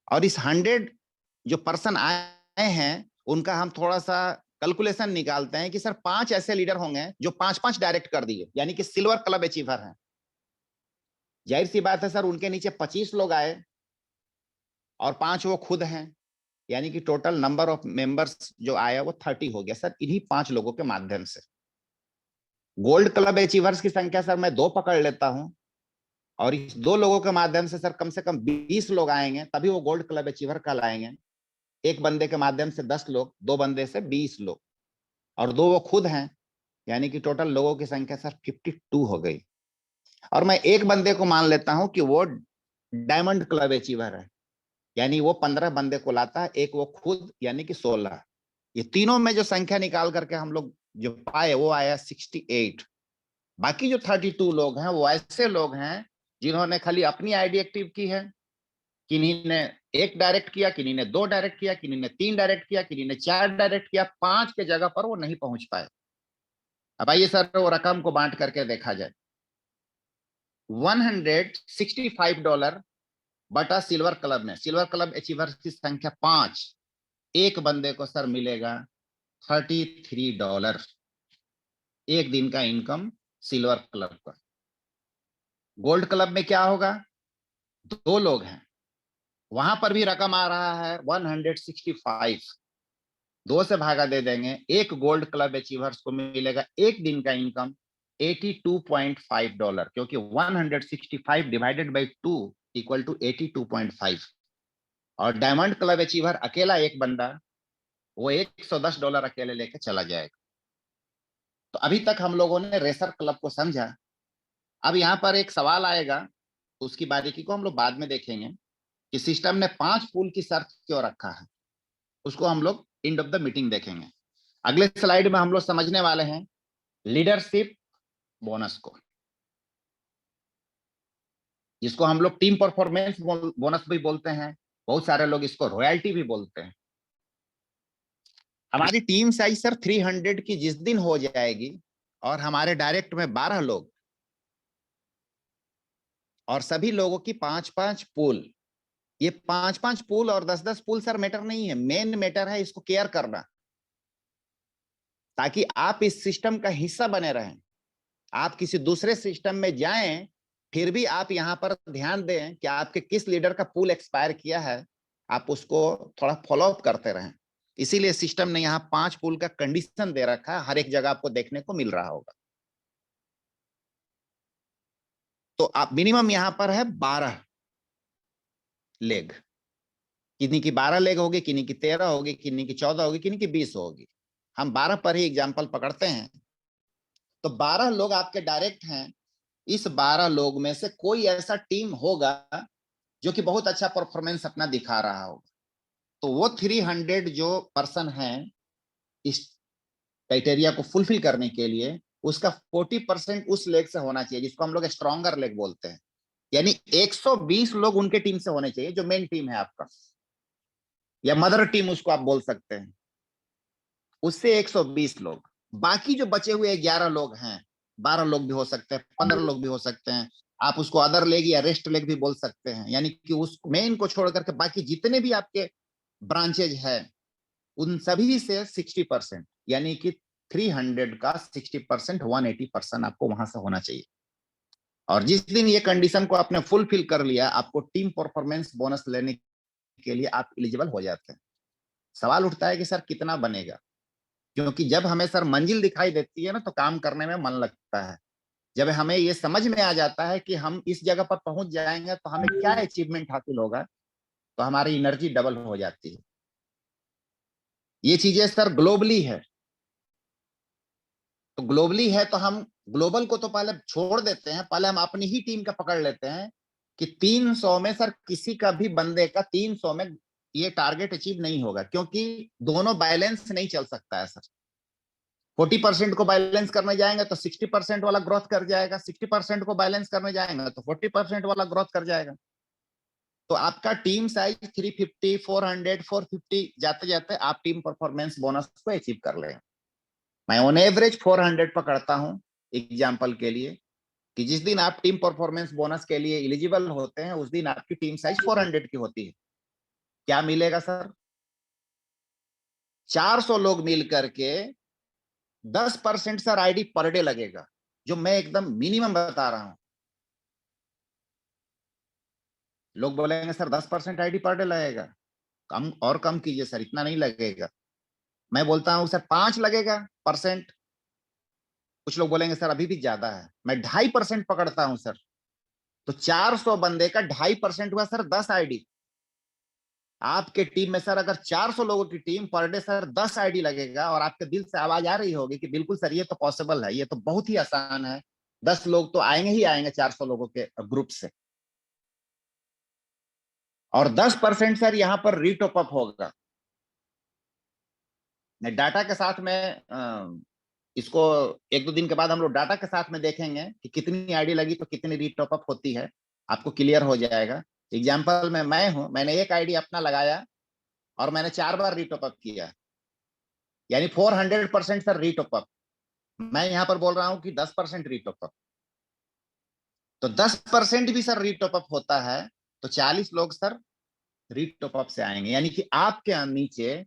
और इस 100 जो पर्सन आए हैं उनका हम थोड़ा सा कैलकुलेशन निकालते हैं कि सर 5 ऐसे लीडर होंगे जो 5-5 डायरेक्ट कर दिए, यानी कि सिल्वर क्लब अचीवर हैं। जाहिर सी बात है सर, उनके नीचे 25 लोग आए और 5 वो खुद हैं, यानी कि टोटल नंबर ऑफ मेंबर्स जो आया वो 30 हो गया सर इन्हीं 5 लोगों के माध्यम से। गोल्ड क्लब अचीवर्स की संख्या सर मैं 2 पकड़ लेता हूं, और इस 2 लोगों के माध्यम से सर कम से कम 20 लोग आएंगे, तभी वो गोल्ड क्लब अचीवर कहलाएंगे। एक बंदे के माध्यम से 10 लोग, 2 बंदे से 20 लोग, और 2 वो खुद हैं, यानी कि टोटल लोगों की संख्या सर 52 हो गई। और मैं एक बंदे को मान लेता हूं कि वो डायमंड क्लब अचीवर है, यानी वो 15 बंदे को लाता है, एक वो खुद, यानी कि 16। ये तीनों में जो संख्या निकाल करके हम लोग जो पाए वो आया 68। बाकी जो 32 लोग हैं वो ऐसे लोग हैं जिन्होंने खाली अपनी आईडी एक्टिव की है, किन्हीं ने 1 डायरेक्ट किया, किन्हीं ने 2 डायरेक्ट किया, किन्हीं ने 3 डायरेक्ट किया, किन्हीं ने 4 डायरेक्ट किया, 5 के जगह पर वो नहीं पहुंच पाए। अब आइए सर वो रकम को बांट करके देखा जाए। $165 बटा सिल्वर क्लब में, सिल्वर क्लब अचीवर की संख्या 5, एक बंदे को सर मिलेगा $33। एक दिन का इनकम सिल्वर क्लब का। गोल्ड क्लब में क्या होगा, 2 लोग हैं, वहां पर भी रकम आ रहा है 165, 2 से भागा दे देंगे, एक गोल्ड क्लब अचीवर्स को मिलेगा एक दिन का इनकम $82.5, क्योंकि 165 डिवाइडेड बाई 2 इक्वल टू 82.5। और डायमंड क्लब अचीवर अकेला एक बंदा, वो $110 अकेले लेके चला जाएगा। तो अभी तक हम लोगों ने रेसर क्लब को समझा। अब यहाँ पर एक सवाल आएगा, उसकी बारीकी को हम लोग बाद में देखेंगे कि सिस्टम ने 5 पूल की शर्त क्यों रखा है, उसको हम लोग एंड ऑफ द मीटिंग देखेंगे। अगले स्लाइड में हम लोग समझने वाले हैं लीडरशिप बोनस को, जिसको हम लोग टीम परफॉर्मेंस बोनस भी बोलते हैं, बहुत सारे लोग इसको रॉयल्टी भी बोलते हैं। हमारी टीम साइज सर 300 की जिस दिन हो जाएगी और हमारे डायरेक्ट में 12 लोग और सभी लोगों की 5-5 पूल, ये 5-5 पूल और 10-10 पूल सर मैटर नहीं है, मेन मैटर है इसको केयर करना, ताकि आप इस सिस्टम का हिस्सा बने रहें। आप किसी दूसरे सिस्टम में जाएं, फिर भी आप यहां पर ध्यान दें कि आपके किस लीडर का पूल एक्सपायर किया है, आप उसको थोड़ा फॉलो अप करते रहें। इसीलिए सिस्टम ने यहाँ 5 पूल का कंडीशन दे रखा है, हर एक जगह आपको देखने को मिल रहा होगा। तो आप मिनिमम यहां पर है 12 लेग, किन्हीं की 12 लेग होगी, किन्हीं की 13 होगी, किन्हीं की 14 होगी, किन्हीं की 20 होगी। हम 12 पर ही एग्जाम्पल पकड़ते हैं। तो 12 लोग आपके डायरेक्ट हैं, इस 12 लोग में से कोई ऐसा टीम होगा जो कि बहुत अच्छा परफॉर्मेंस अपना दिखा रहा होगा, तो वो 300 जो पर्सन है इस क्राइटेरिया को फुलफिल करने के लिए, उसका 40% उस लेग से होना चाहिए, जिसको हम लोग स्ट्रॉन्गर लेग बोलते हैं। यानी 120 लोग उनके टीम से होने चाहिए, जो मेन टीम है आपका, या मदर टीम उसको आप बोल सकते हैं, उससे 120 लोग। बाकी जो बचे हुए 11 लोग हैं, 12 लोग भी हो सकते हैं, 15 लोग भी हो सकते हैं, आप उसको अदर लेग या रेस्ट लेग भी बोल सकते हैं। यानी कि उस मेन को छोड़ करके बाकी जितने भी आपके ब्रांचेज है, उन सभी से 60%, यानी कि 300 का 60%, 180% आपको वहां से होना चाहिए। और जिस दिन ये कंडीशन को आपने फुलफिल कर लिया, आपको टीम परफॉर्मेंस बोनस लेने के लिए आप एलिजिबल हो जाते हैं। सवाल उठता है कि सर कितना बनेगा, क्योंकि जब हमें सर मंजिल दिखाई देती है ना, तो काम करने में मन लगता है। जब हमें ये समझ में आ जाता है कि हम इस जगह पर पहुंच जाएंगे तो हमें क्या अचीवमेंट हासिल होगा, तो हमारी एनर्जी डबल हो जाती है। ये चीजें सर ग्लोबली है, तो ग्लोबली है तो हम ग्लोबल को तो पहले छोड़ देते हैं, पहले हम अपनी ही टीम का पकड़ लेते हैं कि 300 में सर किसी का भी बंदे का 300 में ये टारगेट अचीव नहीं होगा, क्योंकि दोनों बैलेंस नहीं चल सकता है सर। 40% को बैलेंस करने जाएंगे तो 60% वाला ग्रोथ कर जाएगा, 60% को बैलेंस करने जाएंगे तो 40% वाला ग्रोथ कर जाएगा। तो आपका टीम साइज 350, 400, 450 जाते जाते आप टीम परफॉर्मेंस बोनस को अचीव कर लें। मैं ऑन एवरेज 400 पकड़ता हूं एग्जाम्पल के लिए, कि जिस दिन आप टीम परफॉर्मेंस बोनस के लिए एलिजिबल होते हैं, उस दिन आपकी टीम साइज 400 की होती है। क्या मिलेगा सर, 400 लोग मिल करके 10% सर आईडी पर डे लगेगा, जो मैं एकदम मिनिमम बता रहा हूं। लोग बोलेंगे सर 10% आईडी पर डे लगेगा, कम और कम कीजिए सर, इतना नहीं लगेगा। मैं बोलता हूं सर 5 लगेगा %। कुछ लोग बोलेंगे सर अभी भी ज्यादा है, मैं 2.5% पकड़ता हूं सर। तो 400 बंदे का 2.5% हुआ सर 10 आईडी। आपके टीम में सर अगर 400 लोगों की team, per day sir 10 ID लगेगा, और आपके दिल से आवाज आ रही होगी कि बिल्कुल सर ये तो पॉसिबल है, ये तो बहुत ही आसान है, 10 लोग तो आएंगे ही आएंगे 400 लोगों के ग्रुप से। और 10% सर यहाँ पर रीटॉप अप होगा। डाटा के साथ में इसको 1-2 दिन के बाद हम लोग डाटा के साथ में देखेंगे कि कितनी आईडी लगी तो कितनी रीटॉप अप होती है, आपको क्लियर हो जाएगा। एग्जाम्पल में मैं हूं, मैंने एक आईडी अपना लगाया और मैंने 4 बार रीटॉप अप किया, यानी 400% सर रीटॉप अप। मैं यहां पर बोल रहा हूं कि 10% रीटॉप अप। तो 10% भी सर रीटॉप अप होता है तो 40 लोग सर रीटॉप अप से आएंगे, यानी कि आपके नीचे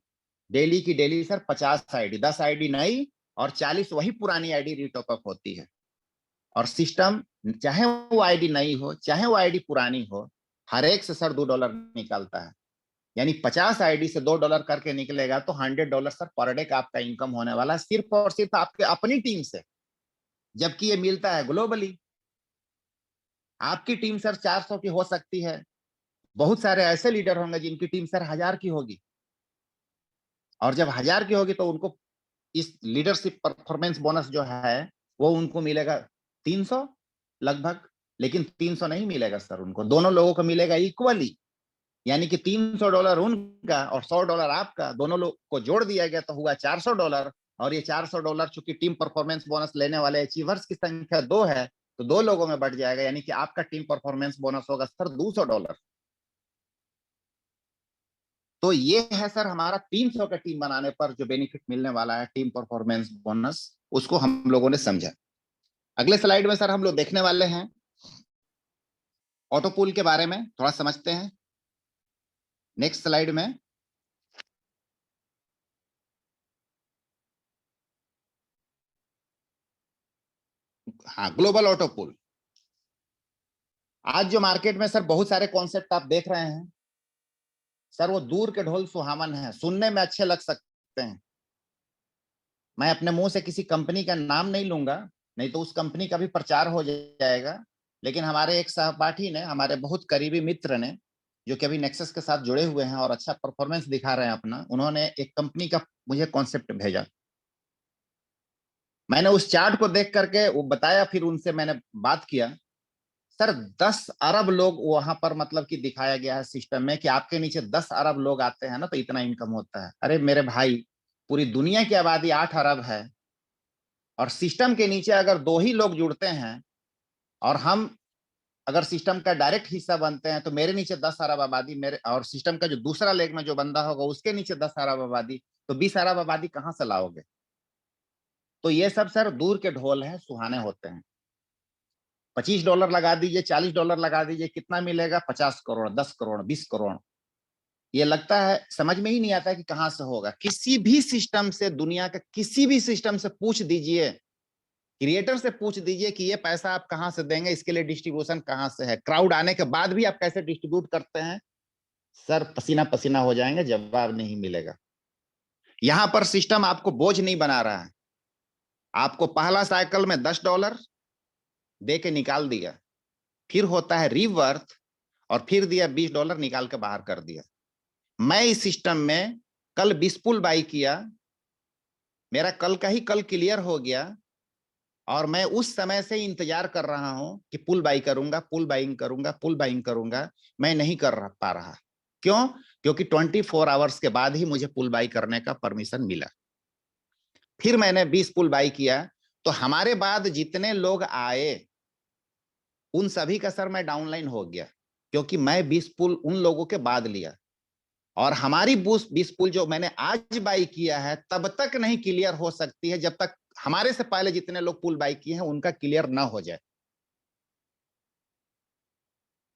डेली की डेली सर 50 आईडी, 10 आईडी नई और 40 वही पुरानी आईडी रीटॉप अप होती है। और सिस्टम चाहे वो आईडी नई हो चाहे वो आईडी पुरानी हो, हर एक से सर $2 निकालता है, यानी 50 आईडी से $2 करके निकलेगा तो $100 सर पर डे का आपका इनकम होने वाला है, सिर्फ और सिर्फ आपके अपनी टीम से। जबकि ये मिलता है ग्लोबली। आपकी टीम सर 400 की हो सकती है, बहुत सारे ऐसे लीडर होंगे जिनकी टीम सर 1000 की होगी, और जब 1000 की होगी तो उनको इस लीडरशिप परफॉर्मेंस बोनस जो है वो उनको मिलेगा 300 लगभग, लेकिन 300 नहीं मिलेगा सर उनको, दोनों लोगों को मिलेगा इक्वली, यानी कि $300 उनका और $100 आपका, दोनों लोग को जोड़ दिया गया तो हुआ $400। और ये $400 चूंकि टीम परफॉर्मेंस बोनस लेने वाले अचीवर्स की संख्या 2 है तो 2 लोगों में बढ़ जाएगा, यानी कि आपका टीम परफॉर्मेंस बोनस होगा सर $200। तो ये है सर हमारा 300 का टीम बनाने पर जो बेनिफिट मिलने वाला है टीम परफॉर्मेंस बोनस, उसको हम लोगों ने समझा। अगले स्लाइड में सर हम लोग देखने वाले हैं ऑटो पूल के बारे में, थोड़ा समझते हैं नेक्स्ट स्लाइड में। हाँ, ग्लोबल ऑटो पूल। आज जो मार्केट में सर बहुत सारे कॉन्सेप्ट आप देख रहे हैं सर, वो दूर के ढोल सुहावन है, सुनने में अच्छे लग सकते हैं। मैं अपने मुंह से किसी कंपनी का नाम नहीं लूंगा, नहीं तो उस कंपनी का भी प्रचार हो जाएगा, लेकिन हमारे एक सहपाठी ने, हमारे बहुत करीबी मित्र ने, जो कि अभी नेक्सस के साथ जुड़े हुए हैं और अच्छा परफॉर्मेंस दिखा रहे हैं अपना, उन्होंने एक कंपनी का मुझे कॉन्सेप्ट भेजा। मैंने उस चार्ट को देख करके वो बताया, फिर उनसे मैंने बात किया। सर 10 अरब लोग वहां पर मतलब कि दिखाया गया है सिस्टम में कि आपके नीचे 10 अरब लोग आते हैं ना तो इतना इनकम होता है। अरे मेरे भाई, पूरी दुनिया की आबादी 8 अरब है, और सिस्टम के नीचे अगर 2 ही लोग जुड़ते हैं और हम अगर सिस्टम का डायरेक्ट हिस्सा बनते हैं तो मेरे नीचे 10 अरब आबादी, मेरे और सिस्टम का जो दूसरा लेग में जो बंदा होगा उसके नीचे 10 अरब आबादी, तो 20 अरब आबादी कहां से लाओगे? तो ये सब सर दूर के ढोल है, सुहाने होते हैं। $25 लगा दीजिए, $40 लगा दीजिए, कितना मिलेगा? 50 करोड़, 10 करोड़, 20 करोड़। ये लगता है, समझ में ही नहीं आता है कि कहां से होगा। किसी भी सिस्टम से, दुनिया के किसी भी सिस्टम से पूछ दीजिए, क्रिएटर से पूछ दीजिए कि ये पैसा आप कहां से देंगे, इसके लिए डिस्ट्रीब्यूशन कहां से है, क्राउड आने के बाद भी आप कैसे डिस्ट्रीब्यूट करते हैं, सर पसीना पसीना हो जाएंगे, जवाब नहीं मिलेगा। यहां पर सिस्टम आपको बोझ नहीं बना रहा है। आपको पहला साइकिल में $10 दे के निकाल दिया, फिर होता है रीवर्थ, और फिर दिया $20 निकाल के बाहर कर दिया। मैं इस सिस्टम में कल 20 पुल बाई किया, मेरा कल का ही कल क्लियर हो गया, और मैं उस समय से इंतजार कर रहा हूं कि पुल बाई करूंगा, पुल बाइंग करूंगा, पुल बाइंग करूंगा। मैं नहीं कर पा रहा। क्यों? क्योंकि 24 आवर्स के बाद ही मुझे पुल बाई करने का परमिशन मिला। फिर मैंने 20 पुल बाई किया, तो हमारे बाद जितने लोग आए उन सभी का सर मैं डाउनलाइन हो गया, क्योंकि मैं 20 पुल उन लोगों के बाद लिया, और हमारी 20 पुल जो मैंने आज बाई किया है तब तक नहीं क्लियर हो सकती है जब तक हमारे से पहले जितने लोग पुल बाई किए हैं उनका क्लियर ना हो जाए।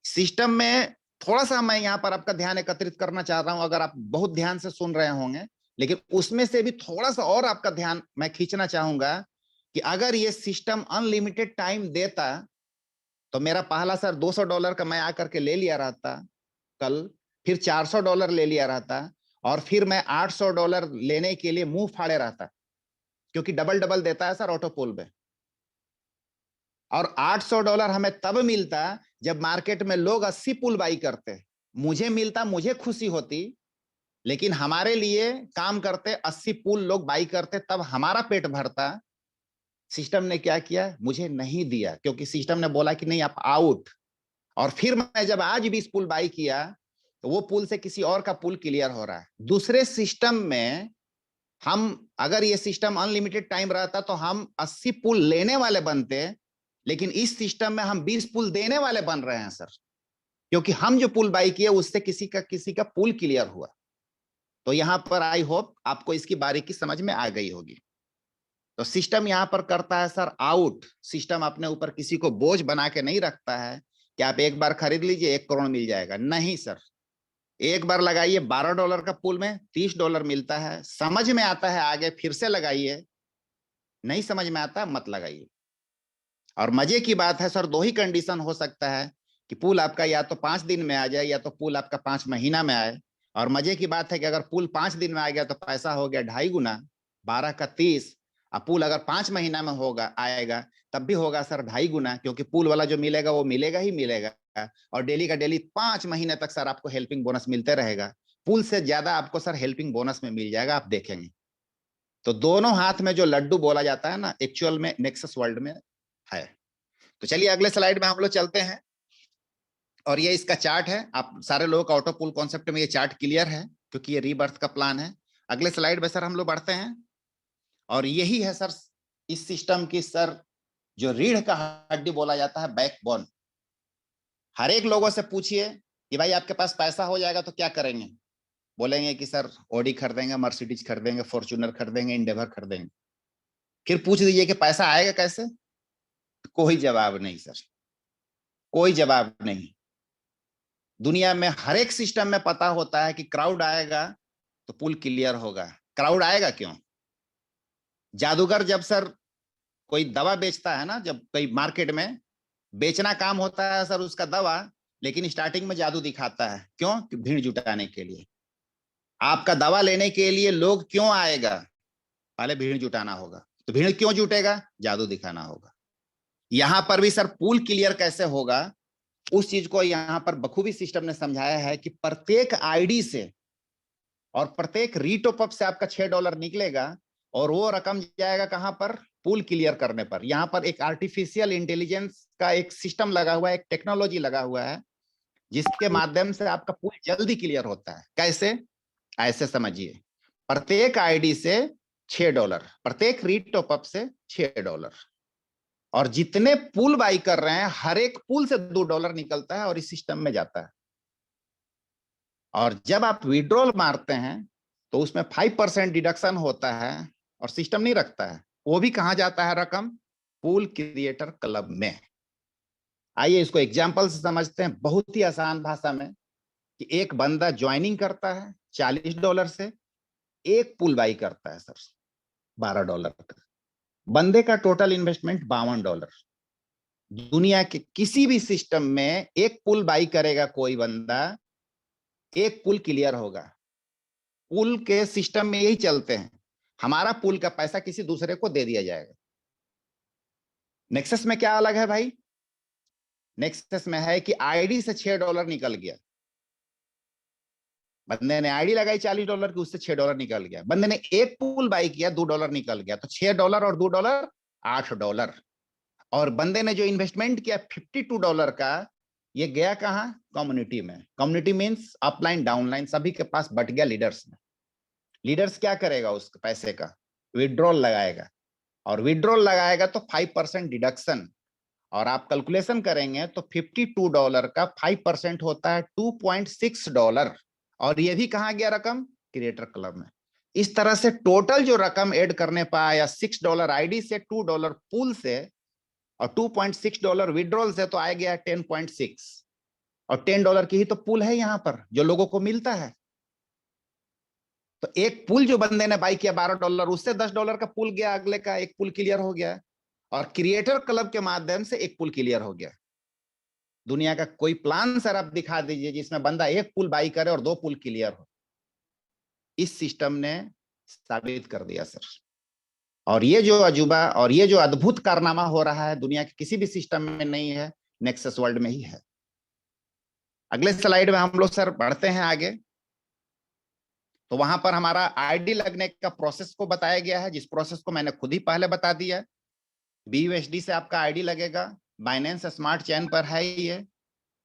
सिस्टम में थोड़ा सा मैं यहाँ पर आपका ध्यान एकत्रित करना चाह रहा हूं, अगर आप बहुत ध्यान से सुन रहे होंगे, लेकिन उसमें से भी थोड़ा सा और आपका ध्यान मैं खींचना चाहूंगा कि अगर ये सिस्टम अनलिमिटेड टाइम देता तो मेरा पहला सर $200 का मैं आकर के ले लिया रहता कल, फिर $400 ले लिया रहता, और फिर मैं $800 लेने के लिए मुंह फाड़े रहता, क्योंकि डबल डबल देता है सर ऑटो पोल में। और $800 हमें तब मिलता जब मार्केट में लोग 80 पुल बाई करते। मुझे मिलता, मुझे खुशी होती, लेकिन हमारे लिए काम करते 80 पुल लोग बाई करते, तब हमारा पेट भरता। सिस्टम ने क्या किया? मुझे नहीं दिया, क्योंकि सिस्टम ने बोला कि नहीं, आप आउट। और फिर मैं जब आज 20 पुल बाई किया तो वो पुल से किसी और का पुल क्लियर हो रहा है। दूसरे सिस्टम में हम, अगर ये सिस्टम अनलिमिटेड टाइम रहता तो हम 80 पुल लेने वाले बनते, लेकिन इस सिस्टम में हम 20 पुल देने वाले बन रहे हैं सर, क्योंकि हम जो पुल बाई किए उससे किसी का पुल क्लियर हुआ। तो यहां पर आई होप आपको इसकी बारीकी समझ में आ गई होगी। तो सिस्टम यहां पर करता है सर आउट। सिस्टम अपने ऊपर किसी को बोझ बना के नहीं रखता है कि आप एक बार खरीद लीजिए 1 करोड़ मिल जाएगा। नहीं सर, एक बार लगाइए $12 का पुल में $30 मिलता है। समझ में आता है आगे फिर से लगाइए, नहीं समझ में आता मत लगाइए। और मजे की बात है सर, 2 ही कंडीशन हो सकता है कि पुल आपका या तो 5 दिन में आ जाए या तो पुल आपका 5 महीना में आए। और मजे की बात है कि अगर पुल 5 दिन में आ गया तो पैसा हो गया 2.5 गुना, 12 का 30। अब पुल अगर 5 महीना में होगा आएगा तब भी होगा सर 2.5 गुना, क्योंकि पुल वाला जो मिलेगा वो मिलेगा ही मिलेगा। और डेली का डेली 5 महीने तक सर आपको हेल्पिंग बोनस मिलते रहेगा। पुल से ज्यादा आपको सर हेल्पिंग बोनस में मिल जाएगा, आप देखेंगे। तो दोनों हाथ में जो लड्डू बोला जाता है ना, एक्चुअल में नेक्सस वर्ल्ड में है। तो चलिए अगले स्लाइड में हम लोग चलते हैं, और ये इसका चार्ट है। आप सारे लोगों का ऑटो पुल कॉन्सेप्ट में ये चार्ट क्लियर है, क्योंकि ये रीबर्थ का प्लान है। अगले स्लाइड में सर हम लोग बढ़ते हैं, और यही है सर इस सिस्टम की सर जो रीढ़ का हड्डी बोला जाता है, बैकबोन। हर एक लोगों से पूछिए कि भाई आपके पास पैसा हो जाएगा तो क्या करेंगे? बोलेंगे कि सर ऑडी खरीदेंगे, मर्सिडीज खरीदेंगे, फॉर्च्यूनर खरीदेंगे, इंडेवर खरीदेंगे। फिर पूछ दीजिए कि पैसा आएगा कैसे? कोई जवाब नहीं सर, कोई जवाब नहीं। दुनिया में हर एक सिस्टम में पता होता है कि क्राउड आएगा तो पुल क्लियर होगा। क्राउड आएगा क्यों? जादूगर जब सर कोई दवा बेचता है ना, जब कोई मार्केट में बेचना काम होता है सर उसका दवा, लेकिन स्टार्टिंग में जादू दिखाता है। क्यों? कि भीड़ जुटाने के लिए। आपका दवा लेने के लिए लोग क्यों आएगा? पहले भीड़ जुटाना होगा। तो भीड़ क्यों जुटेगा? जादू दिखाना होगा। यहां पर भी सर पुल क्लियर कैसे होगा, उस चीज को यहां पर बखूबी सिस्टम ने समझाया है कि प्रत्येक आईडी से और प्रत्येक रीटॉप अप से आपका $6 निकलेगा, और वो रकम जाएगा कहां पर? पुल क्लियर करने पर। यहां पर एक आर्टिफिशियल इंटेलिजेंस का एक सिस्टम लगा हुआ है, एक टेक्नोलॉजी लगा हुआ है, जिसके माध्यम से आपका पुल जल्दी क्लियर होता है। कैसे? ऐसे समझिए, प्रत्येक आईडी से $6, प्रत्येक रीटॉप अप से $6, और जितने पुल बाई कर रहे हैं हर एक पुल से $2 निकलता है और इस सिस्टम में जाता है। और जब आप विड्रॉल मारते हैं तो उसमें 5% डिडक्शन होता है, और सिस्टम नहीं रखता है। वो भी कहां जाता है रकम? पुल क्रिएटर क्लब में। आइए इसको एग्जांपल से समझते हैं, बहुत ही आसान भाषा में, कि एक बंदा ज्वाइनिंग करता है $40 से, एक पुल बाई करता है सर $12 का। बंदे का टोटल इन्वेस्टमेंट $52। दुनिया के किसी भी सिस्टम में एक पुल बाई करेगा कोई बंदा, एक पुल क्लियर होगा। पुल के सिस्टम में यही चलते हैं, हमारा पुल का पैसा किसी दूसरे को दे दिया जाएगा। नेक्सस में क्या अलग है भाई? नेक्सस में है कि आईडी से $6 निकल गया। बंदे ने आईडी लगाई $40 की, उससे $6 निकल गया। बंदे ने एक पुल बाई किया, $2 निकल गया। तो $6 और $2 $8। और बंदे ने जो इन्वेस्टमेंट किया $52 का, ये गया कहां? कम्युनिटी में। कम्युनिटी मींस अपलाइन डाउनलाइन सभी के पास बट गया लीडर्स में। लीडर्स क्या करेगा? उस पैसे का विड्रॉल लगाएगा, और विड्रॉल लगाएगा तो 5% डिडक्शन। और आप कैलकुलेशन करेंगे तो $52 का 5% होता है $2.6। और ये भी कहां गया रकम? क्रिएटर क्लब में। इस तरह से टोटल जो रकम ऐड करने पाया, $6 आईडी से, $2 पुल से, और $2.6 विड्रॉल से, तो आ गया 10.6। और $10 की ही तो पुल है यहां पर जो लोगों को मिलता है। तो एक पुल जो बंदे ने बाई किया $12, उससे $10 का पुल गया, अगले का एक पुल क्लियर हो गया। और क्रिएटर क्लब के माध्यम से एक पुल क्लियर हो गया। दुनिया का कोई प्लान सर आप दिखा दीजिए जिसमें बंदा एक पुल बाई करे और 2 पुल क्लियर हो। इस सिस्टम ने साबित कर दिया सर। और ये जो अजूबा और ये जो अद्भुत कारनामा हो रहा है दुनिया के किसी भी सिस्टम में नहीं है, नेक्सस वर्ल्ड में ही है। अगले स्लाइड में हम लोग सर बढ़ते हैं आगे। तो वहां पर हमारा आईडी लगने का प्रोसेस को बताया गया है, जिस प्रोसेस को मैंने खुद ही पहले बता दिया। BUSD से आपका आईडी लगेगा, बाइनेंस स्मार्ट चेन पर है ये।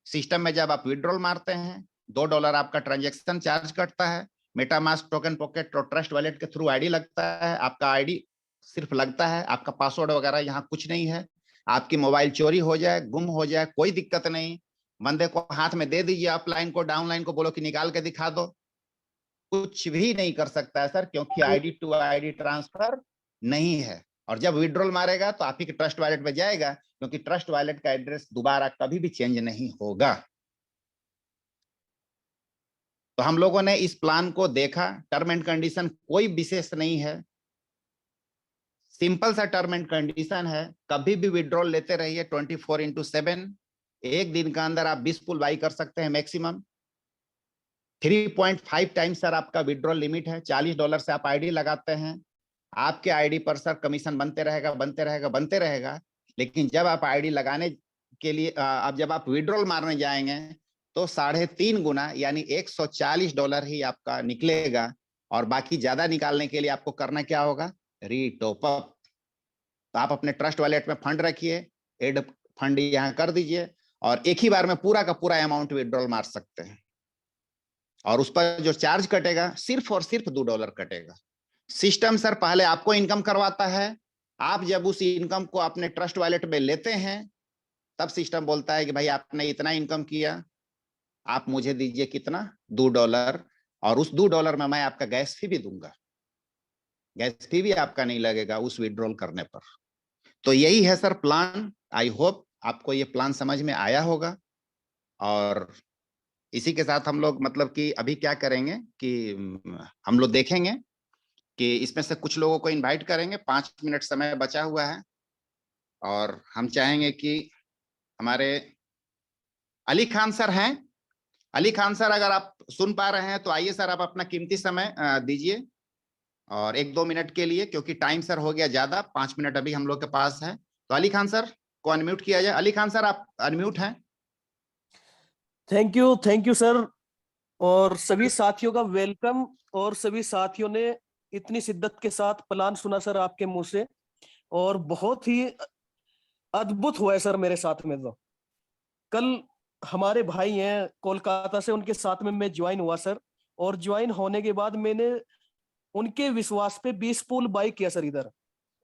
सिस्टम में जब आप विड्रॉल मारते हैं $2 आपका ट्रांजैक्शन चार्ज कटता है। मेटामास्क, टोकन पॉकेट और ट्रस्ट वॉलेट के थ्रू आईडी लगता है। आपका आईडी सिर्फ लगता है, आपका पासवर्ड वगैरह यहाँ कुछ नहीं है। आपकी मोबाइल चोरी हो जाए, गुम हो जाए, कोई दिक्कत नहीं, बंदे को हाथ में दे दीजिए, अपलाइन को डाउनलाइन को बोलो कि निकाल के दिखा दो, कुछ भी नहीं कर सकता है सर, क्योंकि आईडी टू आईडी ट्रांसफर नहीं है। और जब विड्रॉल मारेगा तो आप ही के ट्रस्ट वॉलेट में जाएगा, क्योंकि ट्रस्ट वॉलेट का एड्रेस दोबारा कभी भी चेंज नहीं होगा। तो हम लोगों ने इस प्लान को देखा। टर्म एंड कंडीशन कोई विशेष नहीं है, सिंपल सा टर्म एंड कंडीशन है। कभी भी विड्रॉल लेते रहिए 24/7। एक दिन का अंदर आप 20 पुल बाई कर सकते हैं मैक्सिमम। 3.5 टाइम्स सर आपका विड्रॉल लिमिट है। $40 से आप आईडी लगाते हैं, आपके आईडी पर सर कमीशन बनते रहेगा, बनते रहेगा, बनते रहेगा। लेकिन जब आप आईडी लगाने के लिए अब जब आप विड्रॉल मारने जाएंगे तो 3.5 गुना यानी $140 ही आपका निकलेगा। और बाकी ज्यादा निकालने के लिए आपको करना क्या होगा? रीटॉप अप। तो आप अपने ट्रस्ट वॉलेट में फंड रखिए, एड फंड यहाँ कर दीजिए, और एक ही बार में पूरा का पूरा अमाउंट विड्रॉल मार सकते हैं। और उस पर जो चार्ज कटेगा सिर्फ और सिर्फ $2 कटेगा। सिस्टम सर पहले आपको इनकम करवाता है। आप जब उस इनकम को अपने ट्रस्ट वॉलेट में लेते हैं तब सिस्टम बोलता है कि भाई आपने इतना इनकम किया, आप मुझे दीजिए कितना? $2। और उस $2 में मैं आपका गैस फी भी दूंगा। गैस फी भी आपका नहीं लगेगा उस विड्रॉल करने पर। तो यही है सर प्लान। आई होप आपको ये प्लान समझ में आया होगा। और इसी के साथ हम लोग मतलब कि अभी क्या करेंगे कि हम लोग देखेंगे कि इसमें से कुछ लोगों को इनवाइट करेंगे। 5 मिनट समय बचा हुआ है और हम चाहेंगे कि हमारे अली खान सर हैं। अली खान सर अगर आप सुन पा रहे हैं तो आइए सर, आप अपना कीमती समय दीजिए और 1-2 मिनट के लिए, क्योंकि टाइम सर हो गया ज्यादा। 5 मिनट अभी हम लोग के पास है। तो अली खान सर को अनम्यूट किया जाए। अली खान सर आप अनम्यूट हैं। Thank you sir. और सभी साथियों का वेलकम। और सभी साथियों ने इतनी शिद्दत के साथ प्लान सुना सर आपके मुंह से, और बहुत ही अद्भुत हुआ है सर मेरे साथ में। तो कल हमारे भाई हैं कोलकाता से, उनके साथ में मैं ज्वाइन हुआ सर, और ज्वाइन होने के बाद मैंने उनके विश्वास पे 20 पूल बाई किया सर इधर।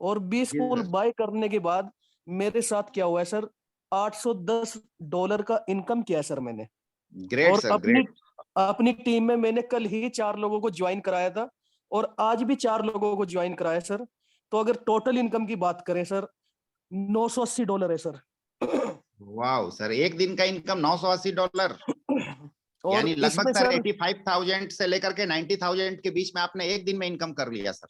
और 20 पूल बाई करने के बाद मेरे साथ क्या हुआ है सर, $810 का इनकम किया है सर मैंने। ग्रेट और सर, ग्रेट। अपनी टीम में मैंने कल ही 4 लोगों को ज्वाइन कराया था, और आज भी 4 लोगों को ज्वाइन कराया सर। तो अगर टोटल इनकम की बात करें सर, $980 है सर। वाह सर, एक दिन का इनकम $980। और यानी लगभग इसमें सर सर 85,000 से लेकर के 90,000 के बीच में आपने एक दिन में इनकम कर लिया सर।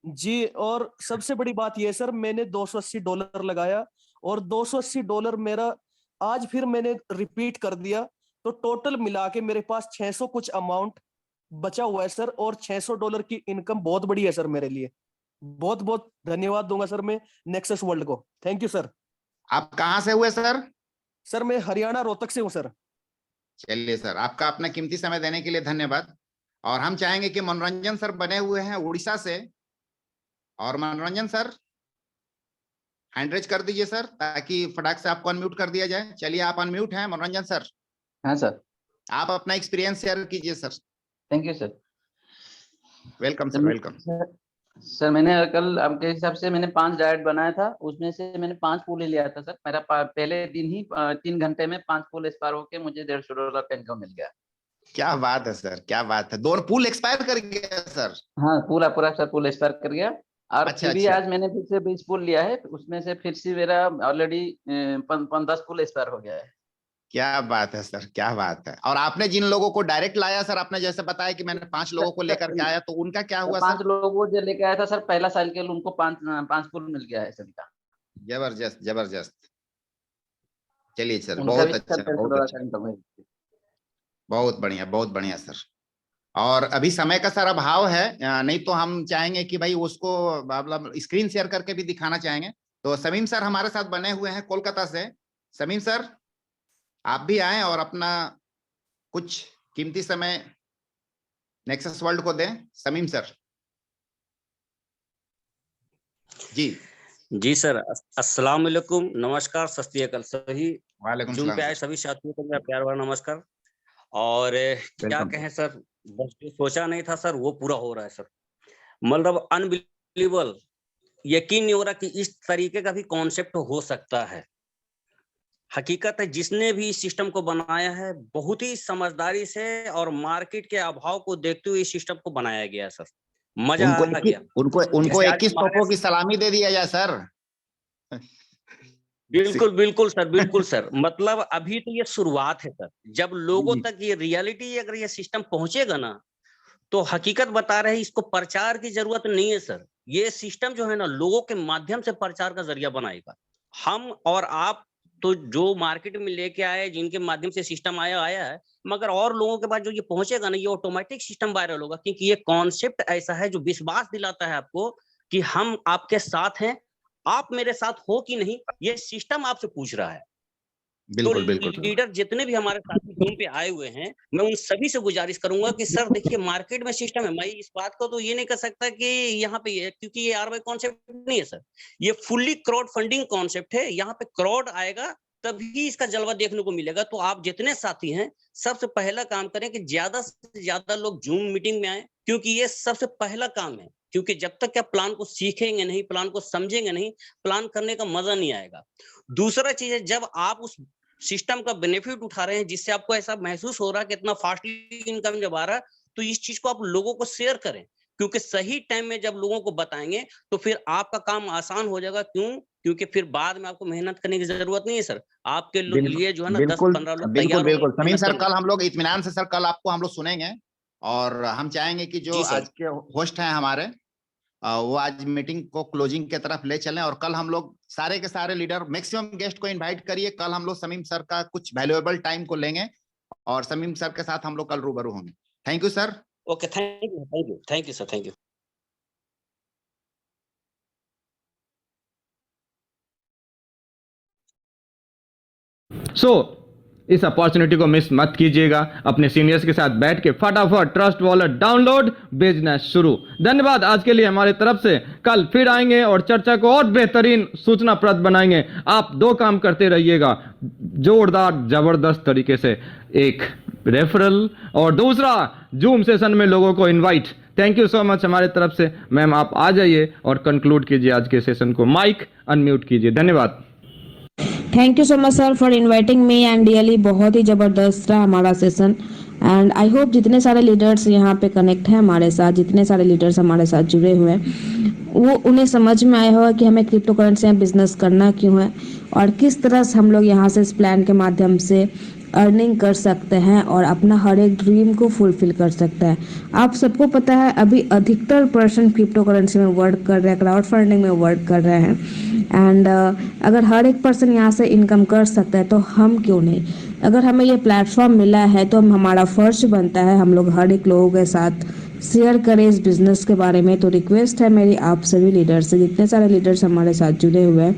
जी, और सबसे बड़ी बात यह सर, मैंने $280 लगाया, और $280 मेरा आज फिर मैंने रिपीट कर दिया, तो टोटल मिला के मेरे पास 600 कुछ अमाउंट बचा हुआ है सर। और $600 की इनकम बहुत बड़ी है सर मेरे लिए। बहुत बहुत धन्यवाद दूंगा सर मैं नेक्सस वर्ल्ड को। Thank you sir. आप कहाँ से हुए सर? सर मैं हरियाणा रोहतक से हूँ सर। चलिए सर, आपका अपना कीमती समय देने के लिए धन्यवाद। और हम चाहेंगे कि मनोरंजन सर बने हुए हैं उड़ीसा से, और मनोरंजन सर हैंड रेज कर दीजिए सर, ताकि फटाक से आपको अनम्यूट कर दिया जाए। चलिए आप अनम्यूट हैं मनोरंजन सर। हाँ सर। आप अपना एक्सपीरियंस शेयर कीजिए sir. Thank you sir. Welcome sir, welcome. Sir मैंने कल आपके हिसाब से मैंने 5 डायट बनाया था, उसमें से मैंने 5 पूल ही लिया था सर। मेरा पहले दिन ही 3 घंटे में 5 पूल एक्सपायर होके मुझे $150 का इनकम मिल गया। क्या बात है सर, क्या बात है। 2 पूल एक्सपायर कर गया सर? हाँ, पूरा सर पूल एक्सपायर कर गया। और अच्छा, फिर अच्छा। आज मैंने फिर से 20 पूल लिया है, उसमें से फिर से मेरा ऑलरेडी 10 पूल एक्सपायर हो गया है। क्या बात है सर, क्या बात है। और आपने जिन लोगों को डायरेक्ट लाया सर, आपने जैसे बताया कि मैंने 5 लोगों को लेकर के आया, तो उनका क्या हुआ सर? 5 लोगों जो लेके आया था सर, पहला साल के लिए उनको 5 पूल मिल गया है सभी का। जबरदस्त, जबरदस्त। चलिए सर, उनका बहुत भी अच्छा, सर बहुत अच्छा, इनकम है। बहुत बढ़िया, बहुत बढ़िया सर। और अभी समय का सर अभाव है, नहीं तो हम चाहेंगे कि भाई उसको मतलब स्क्रीन शेयर करके भी दिखाना चाहेंगे। तो समीम सर हमारे साथ बने हुए हैं कोलकाता से। समीम सर आप भी आए और अपना कुछ कीमती समय नेक्सस वर्ल्ड को दें। समीम सर जी सर, अस्सलाम वालेकुम, नमस्कार, सत श्री अकाल सभी वालेकुम जूम पे आए सलाम। सभी साथियों को मेरा प्यार भरा नमस्कार। और क्या वेलकम। कहें सर, बस जो सोचा नहीं था सर वो पूरा हो रहा है सर। मतलब अनबिलीवेबल, यकीन नहीं हो रहा कि इस तरीके का भी कॉन्सेप्ट हो सकता है। हकीकत है जिसने भी इस सिस्टम को बनाया है बहुत ही समझदारी से और मार्केट के अभाव को देखते हुए इस सिस्टम को बनाया गया है सर। मजा आ गया। उनको जैसे आज 21 हमारे- तोपों की सलामी दे दिया जाए सर। बिल्कुल बिल्कुल सर, बिल्कुल सर। मतलब अभी तो ये शुरुआत है सर। जब लोगों जी। तक ये रियलिटी अगर ये सिस्टम पहुंचेगा ना, तो हकीकत बता रहे हैं इसको प्रचार की जरूरत नहीं है सर। ये सिस्टम जो है ना लोगों के माध्यम से प्रचार का जरिया बनाएगा। हम और आप तो जो मार्केट में लेके आए, जिनके माध्यम से सिस्टम आया है, मगर और लोगों के पास जो ये पहुंचेगा ना, ये ऑटोमेटिक सिस्टम वायरल होगा, क्योंकि ये कॉन्सेप्ट ऐसा है जो विश्वास दिलाता है आपको कि हम आपके साथ हैं, आप मेरे साथ हो कि नहीं, ये सिस्टम आपसे पूछ रहा है। बिल्कुल तो बिल्कुल लीडर जितने भी हमारे साथी जूम पे आए हुए हैं, मैं उन सभी से गुजारिश करूंगा कि सर देखिए मार्केट में सिस्टम है। मैं इस बात को तो ये नहीं कर सकता कि यहाँ पे क्योंकि ये आरवाई कॉन्सेप्ट नहीं है सर, ये फुल्ली क्राउड फंडिंग कॉन्सेप्ट है। यहाँ पे क्राउड आएगा तभी इसका जलवा देखने को मिलेगा। तो आप जितने साथी हैं सबसे पहला काम करें कि ज्यादा से ज्यादा लोग जूम मीटिंग में आए, क्योंकि ये सबसे पहला काम है। क्योंकि जब तक क्या प्लान को सीखेंगे नहीं, प्लान को समझेंगे नहीं, प्लान करने का मजा नहीं आएगा। दूसरा चीज है, जब आप उस सिस्टम का बेनिफिट उठा रहे हैं जिससे आपको ऐसा महसूस हो रहा है कि इतना फास्टली इनकम जब आ रहा है, तो इस चीज को आप लोगों को शेयर करें, क्योंकि सही टाइम में जब लोगों को बताएंगे तो फिर आपका काम आसान हो जाएगा। क्यों? क्योंकि फिर बाद में आपको मेहनत करने की जरूरत नहीं है सर। आपके लिए जो है ना 10-15 लोग तैयार बिल्कुल समीम सर, कल हम लोग इत्मीनान से सर कल आपको हम लोग सुनेंगे। और हम चाहेंगे कि जो आज के होस्ट हैं हमारे, वो आज मीटिंग को क्लोजिंग के तरफ ले चलें। और कल हम लोग सारे के सारे लीडर, मैक्सिमम गेस्ट को इनवाइट करिए। कल हम लोग समीम सर का कुछ वैल्यूएबल टाइम को लेंगे और समीम सर के साथ हम लोग कल रूबरू होंगे। Thank you sir. Okay, thank you sir, thank you. So इस अपॉर्चुनिटी को मिस मत कीजिएगा। अपने सीनियर्स के साथ बैठ के फटाफट ट्रस्ट वॉलेट डाउनलोड, बिजनेस शुरू। धन्यवाद आज के लिए हमारी तरफ से। कल फिर आएंगे और चर्चा को और बेहतरीन सूचनाप्रद बनाएंगे। आप दो काम करते रहिएगा जोरदार जबरदस्त तरीके से, एक रेफरल और दूसरा जूम सेशन में लोगों को invite. Thank you so much हमारी तरफ से। मैम आप आ जाइए और कंक्लूड कीजिए आज के सेशन को। माइक अनम्यूट कीजिए। धन्यवाद। Thank you so much sir for inviting me and really बहुत ही ज़बरदस्त रहा हमारा सेशन। एंड आई होप जितने सारे लीडर्स यहाँ पे कनेक्ट हैं हमारे साथ, जितने सारे लीडर्स हमारे साथ जुड़े हुए हैं, वो उन्हें समझ में आया होगा कि हमें क्रिप्टो करेंसी में बिजनेस करना क्यों है और किस तरह से हम लोग यहाँ से इस प्लान के माध्यम से अर्निंग कर सकते हैं और अपना हर एक ड्रीम को फुलफिल कर सकते हैं। आप सबको पता है अभी अधिकतर पर्सन क्रिप्टो करेंसी में वर्क कर रहे हैं, क्राउड फंडिंग में वर्क कर रहे हैं। एंड अगर हर एक पर्सन यहाँ से इनकम कर सकता है तो हम क्यों नहीं। अगर हमें ये प्लेटफॉर्म मिला है तो हमारा फर्ज बनता है हम लोग हर एक लोगों के साथ शेयर करें इस बिजनेस के बारे में। तो रिक्वेस्ट है मेरी आप सभी लीडर्स से, जितने सारे लीडर्स हमारे साथ जुड़े हुए हैं,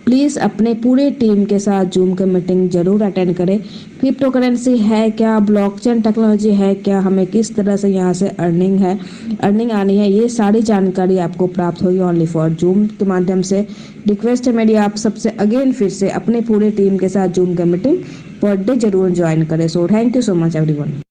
प्लीज़ अपने पूरे टीम के साथ जूम के मीटिंग जरूर अटेंड करें। क्रिप्टो करेंसी है क्या, ब्लॉकचेन टेक्नोलॉजी है क्या, हमें किस तरह से यहाँ से अर्निंग आनी है, ये सारी जानकारी आपको प्राप्त होगी ओनली फॉर जूम के माध्यम से। रिक्वेस्ट है मेरी आप सबसे अगेन फिर से अपने पूरे टीम के साथ जूम के मीटिंग पर डे जरूर ज्वाइन करें। So thank you so much everyone.